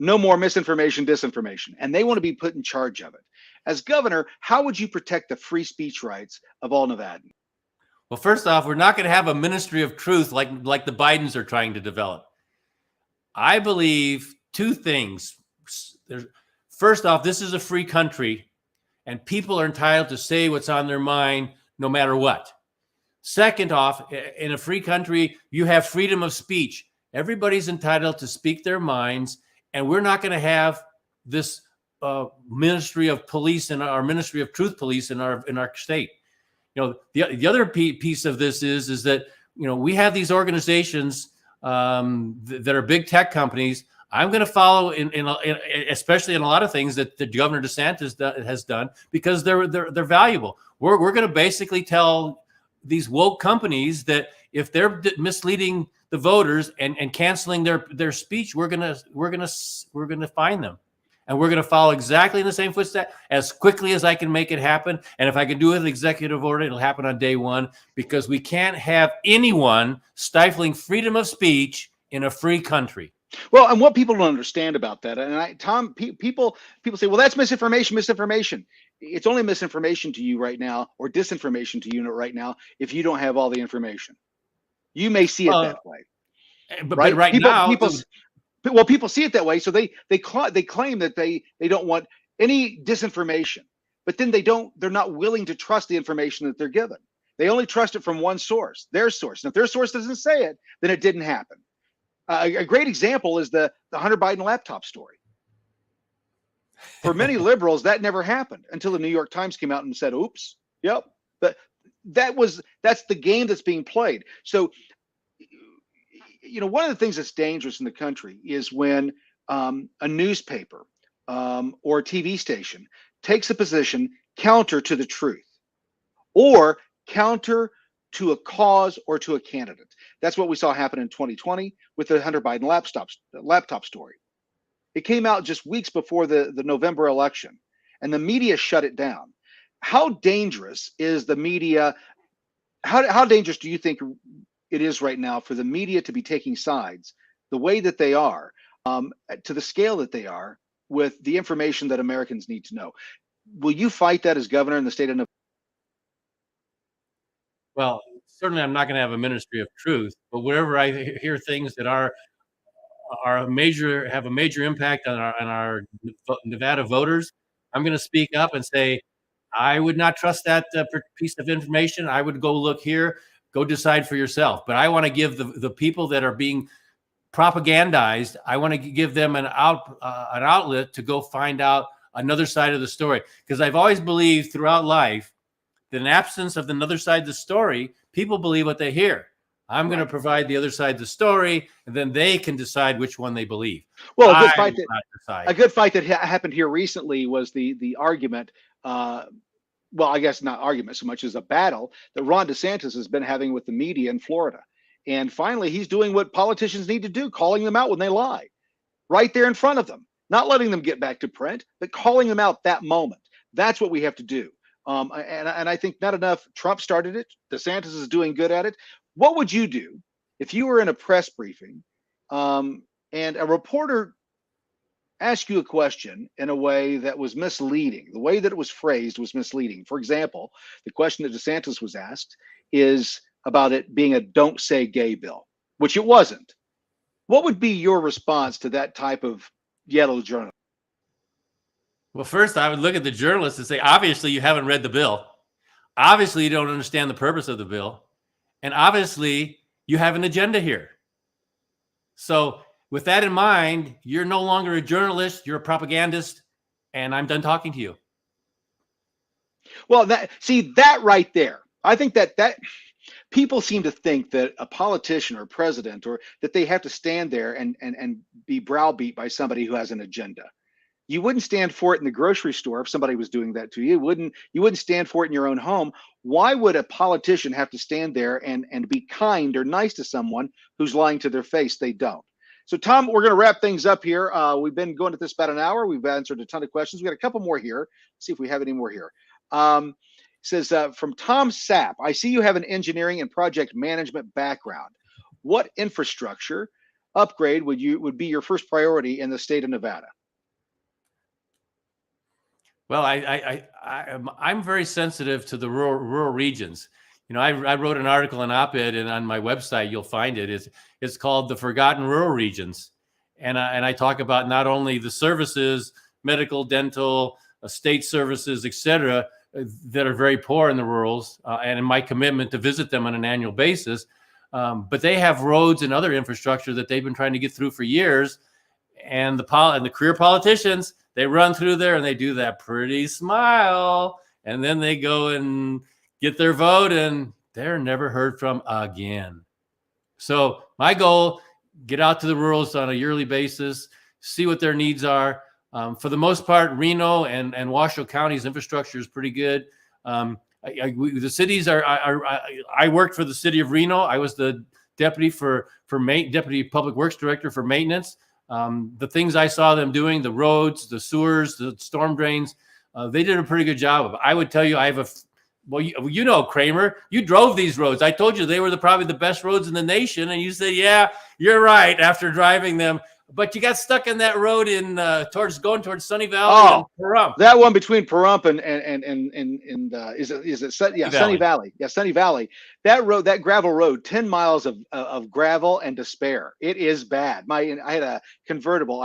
no more misinformation, disinformation, and they want to be put in charge of it. As governor, how would you protect the free speech rights of all Nevadans? Well, first off, we're not going to have a ministry of truth like the Bidens are trying to develop. I believe two things. First off, this is a free country, and people are entitled to say what's on their mind no matter what. Second off, in a free country, you have freedom of speech. Everybody's entitled to speak their minds, and we're not going to have this ministry of police and our ministry of truth police in our state. You know, the other piece of this is that we have these organizations that are big tech companies. I'm going to follow especially in a lot of things that the Governor DeSantis has done, because they're valuable. We're going to basically tell these woke companies that if they're misleading the voters and canceling their speech, we're going to fine them. And we're going to follow exactly in the same footsteps as quickly as I can make it happen. And if I can do it with an executive order, it'll happen on day one, because we can't have anyone stifling freedom of speech in a free country. Well, and what people don't understand about that, and Tom, people say, well, that's misinformation. It's only misinformation to you right now, or disinformation to you right now, if you don't have all the information. You may see it that way. But right now, people see it that way, so they claim that they don't want any disinformation, but then they're not willing to trust the information that they're given. They only trust it from one source, their source. And if their source doesn't say it, then it didn't happen. A great example is the Hunter Biden laptop story. For many liberals, that never happened until the New York Times came out and said, oops, yep. But that's the game that's being played. So, one of the things that's dangerous in the country is when a newspaper or a TV station takes a position counter to the truth, or counter to a cause or to a candidate. That's what we saw happen in 2020 with the Hunter Biden laptop story. It came out just weeks before the November election, and the media shut it down. How dangerous is the media? How dangerous do you think it is right now for the media to be taking sides the way that they are, to the scale that they are, with the information that Americans need to know? Will you fight that as governor in the state of Nevada? Well, certainly I'm not going to have a ministry of truth, but wherever I hear things that have a major impact on our Nevada voters, I'm going to speak up and say, I would not trust that piece of information. I would go look here, go decide for yourself. But I want to give the people that are being propagandized, I want to give them an outlet to go find out another side of the story. Because I've always believed throughout life that in absence of another side of the story, people believe what they hear. I'm going to provide the other side of the story, and then they can decide which one they believe. Well, a good fight that happened here recently was the argument, well, I guess not argument so much as a battle that Ron DeSantis has been having with the media in Florida. And finally, he's doing what politicians need to do, calling them out when they lie, right there in front of them, not letting them get back to print, but calling them out that moment. That's what we have to do. And I think not enough. Trump started it. DeSantis is doing good at it. What would you do if you were in a press briefing and a reporter asked you a question in a way that was misleading? The way that it was phrased was misleading. For example, the question that DeSantis was asked is about it being a "don't say gay" bill, which it wasn't. What would be your response to that type of yellow journalist? Well, first, I would look at the journalist and say, obviously, you haven't read the bill. Obviously, you don't understand the purpose of the bill. And obviously, you have an agenda here. So with that in mind, you're no longer a journalist, you're a propagandist, and I'm done talking to you. Well, that right there, I think that people seem to think that a politician or president, or that they have to stand there and be browbeat by somebody who has an agenda. You wouldn't stand for it in the grocery store if somebody was doing that to you. You wouldn't stand for it in your own home. Why would a politician have to stand there and be kind or nice to someone who's lying to their face? They don't. So, Tom, we're going to wrap things up here. We've been going at this about an hour. We've answered a ton of questions. We got a couple more here. Let's see if we have any more here. It says, from Tom Sapp, I see you have an engineering and project management background. What infrastructure upgrade would be your first priority in the state of Nevada? Well, I'm very sensitive to the rural regions. I wrote an article, an op-ed, and on my website you'll find it. It's called "The Forgotten Rural Regions," and I talk about not only the services, medical, dental, state services, etc., that are very poor in the rurals, and in my commitment to visit them on an annual basis. But they have roads and other infrastructure that they've been trying to get through for years, and the career politicians, they run through there and they do that pretty smile, and then they go and get their vote, and they're never heard from again. So my goal, get out to the rurals on a yearly basis, see what their needs are. For the most part, Reno and Washoe County's infrastructure is pretty good. The cities I worked for the city of Reno. I was the deputy deputy public works director for maintenance. The things I saw them doing, the roads, the sewers, the storm drains, they did a pretty good job of it. I would tell you, you know, Kramer, you drove these roads. I told you they were probably the best roads in the nation. And you said, yeah, you're right after driving them. But you got stuck in that road going towards Sunny Valley and Pahrump. That one between Pahrump and Sunny Valley. Yeah, Sunny Valley. That road, that gravel road, 10 miles of gravel and despair. It is bad. I have a convertible,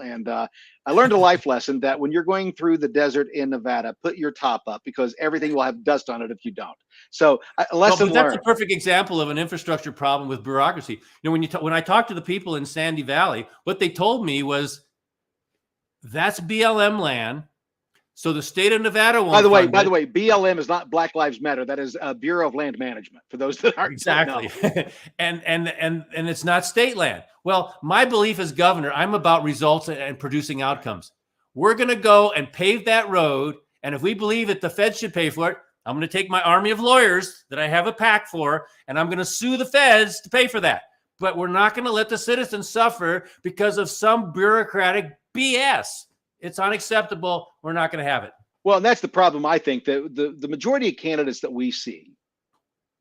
and I learned a life lesson that when you're going through the desert in Nevada, put your top up because everything will have dust on it if you don't. So lesson learned. That's a perfect example of an infrastructure problem with bureaucracy. You know, when I talked to the people in Sandy Valley, what they told me was that's BLM land. So the state of Nevada won't. By the way, BLM is not Black Lives Matter. That is Bureau of Land Management for those that aren't. Exactly. and it's not state land. Well, my belief as governor, I'm about results and producing outcomes. We're going to go and pave that road. And if we believe that the feds should pay for it, I'm going to take my army of lawyers that I have a pack for, and I'm going to sue the feds to pay for that. But we're not going to let the citizens suffer because of some bureaucratic BS. It's unacceptable. We're not going to have it. Well, and that's the problem. I think that the majority of candidates that we see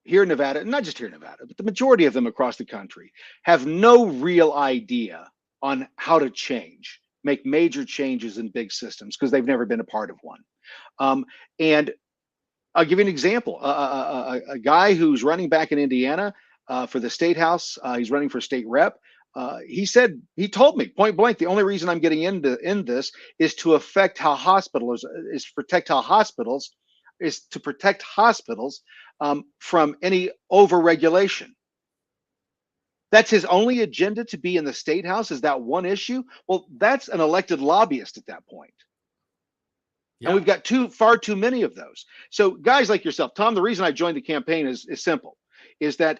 here in Nevada, and not just here in Nevada, but the majority of them across the country, have no real idea on how to make major changes in big systems because they've never been a part of one. And I'll give you an example. A guy who's running back in Indiana for the state house, he's running for state rep. He told me point blank, the only reason I'm getting in this is to affect how hospitals from any overregulation. That's his only agenda, to be in the state house, is that one issue. Well, that's an elected lobbyist at that point. Yeah. And we've got far too many of those. So guys like yourself, Tom, the reason I joined the campaign is simple, is that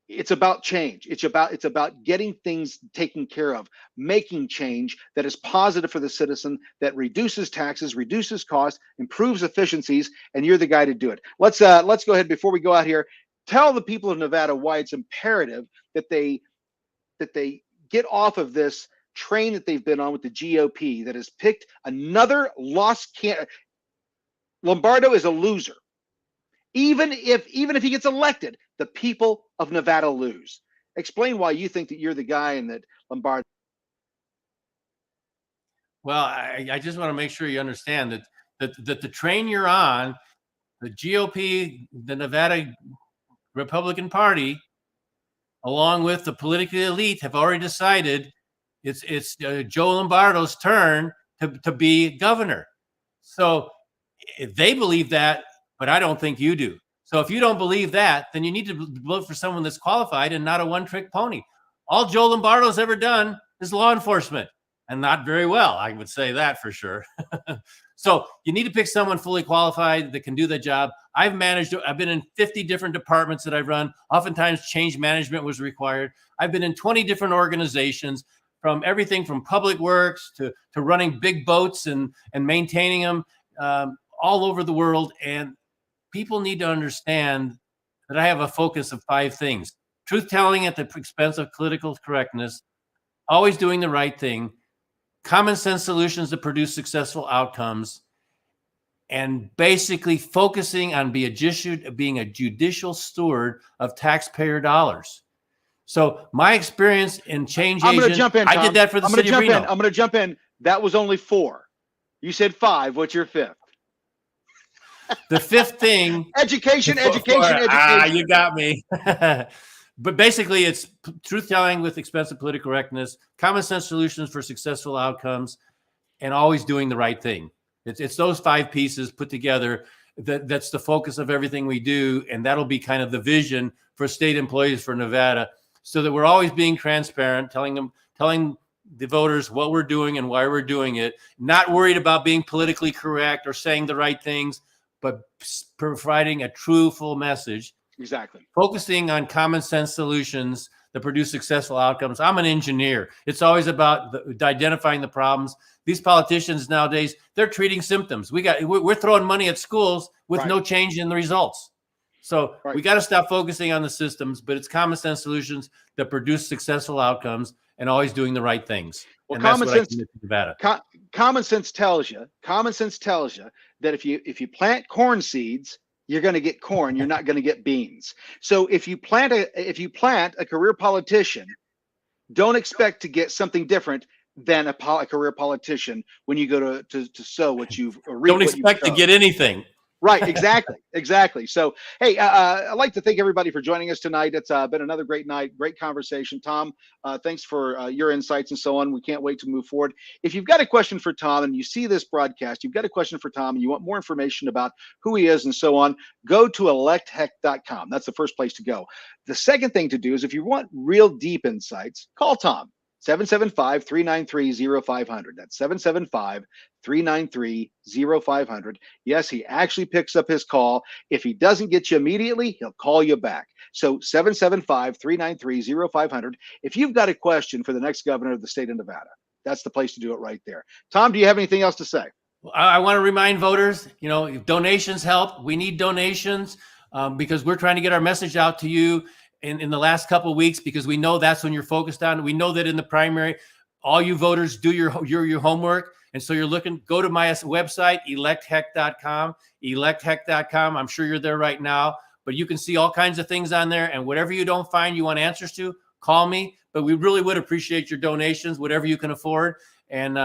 it's about change. It's about getting things taken care of, making change that is positive for the citizen, that reduces taxes, reduces costs, improves efficiencies, and you're the guy to do it. Let's go ahead before we go out here. Tell the people of Nevada why it's imperative that they get off of this train that they've been on with the GOP that has picked another lost candidate. Lombardo is a loser. Even if he gets elected, the people of Nevada lose. Explain why you think that you're the guy and that Lombardo. Well, I just want to make sure you understand that the train you're on, the GOP, the Nevada Republican Party, along with the political elite, have already decided it's Joe Lombardo's turn to be governor. So if they believe that, but I don't think you do. So if you don't believe that, then you need to vote for someone that's qualified and not a one-trick pony. All Joe Lombardo's ever done is law enforcement, and not very well. I would say that for sure. So you need to pick someone fully qualified that can do the job. I've been in 50 different departments that I've run. Oftentimes change management was required. I've been in 20 different organizations, from everything from public works to running big boats and maintaining them all over the world. And people need to understand that I have a focus of 5 things: truth-telling at the expense of political correctness, always doing the right thing, common sense solutions that produce successful outcomes, and basically focusing on being a judicial steward of taxpayer dollars. So my experience in change agent, I did that for the city of Reno. I'm going to jump in. That was only 4. You said 5. What's your 5th? The 5th thing. Education. You got me. But basically, it's truth-telling with expensive political correctness, common sense solutions for successful outcomes, and always doing the right thing. It's those 5 pieces put together that's the focus of everything we do, and that'll be kind of the vision for state employees for Nevada, so that we're always being transparent, telling the voters what we're doing and why we're doing it, not worried about being politically correct or saying the right things, but providing a true, full message. Exactly. Focusing on common sense solutions that produce successful outcomes. I'm an engineer. It's always about identifying the problems. These politicians nowadays, they're treating symptoms. We're throwing money at schools with no change in the results. So we got to stop focusing on the systems, but it's common sense solutions that produce successful outcomes and always doing the right things. Well, and common sense, Nevada. Common sense tells you that if you plant corn seeds, you're going to get corn. You're not going to get beans. So if you plant a career politician, don't expect to get something different than a career politician when you go to sow what you've reaped. Don't expect to get anything. Right, exactly. So, hey, I'd like to thank everybody for joining us tonight. It's been another great night, great conversation. Tom, thanks for your insights and so on. We can't wait to move forward. If you've got a question for Tom and you see this broadcast, you've got a question for Tom and you want more information about who he is and so on, go to electheck.com. That's the first place to go. The second thing to do is if you want real deep insights, call Tom. 775-393-0500. That's 775-393-0500. Yes, he actually picks up his call. If he doesn't get you immediately, he'll call you back. So 775-393-0500. If you've got a question for the next governor of the state of Nevada, that's the place to do it right there. Tom, do you have anything else to say? I want to remind voters, donations help. We need donations because we're trying to get our message out to you in the last couple of weeks, because we know that's when you're focused on. We know that in the primary, all you voters do your homework. And so go to my website, electheck.com, electheck.com. I'm sure you're there right now, but you can see all kinds of things on there. And whatever you don't find you want answers to, call me. But we really would appreciate your donations, whatever you can afford. And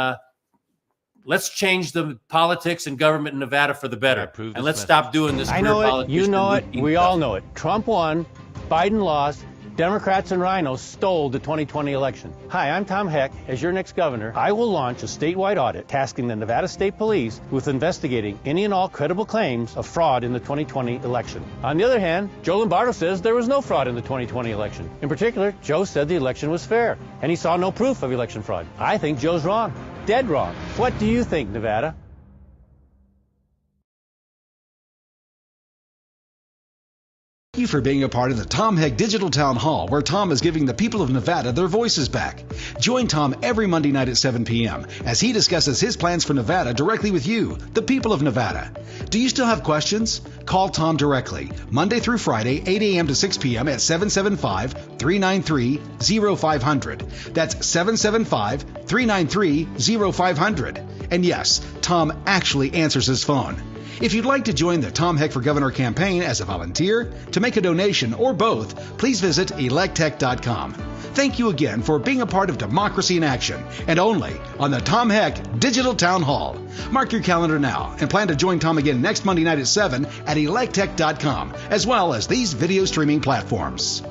let's change the politics and government in Nevada for the better. And let's stop doing this. I know it. You know it. We all know it. Trump won. Biden lost. Democrats and rhinos stole the 2020 election. Hi, I'm Tom Heck. As your next governor, I will launch a statewide audit tasking the Nevada State Police with investigating any and all credible claims of fraud in the 2020 election. On the other hand, Joe Lombardo says there was no fraud in the 2020 election. In particular, Joe said the election was fair, and he saw no proof of election fraud. I think Joe's wrong. Dead wrong. What do you think, Nevada? Thank you for being a part of the Tom Heck Digital Town Hall, where Tom is giving the people of Nevada their voices back. Join Tom every Monday night at 7 p.m. as he discusses his plans for Nevada directly with you, the people of Nevada. Do you still have questions? Call Tom directly, Monday through Friday, 8 a.m. to 6 p.m. at 775-393-0500. That's 775-393-0500. And yes, Tom actually answers his phone. If you'd like to join the Tom Heck for Governor campaign as a volunteer, to make a donation, or both, please visit electheck.com. Thank you again for being a part of Democracy in Action, and only on the Tom Heck Digital Town Hall. Mark your calendar now and plan to join Tom again next Monday night at 7 at electheck.com, as well as these video streaming platforms.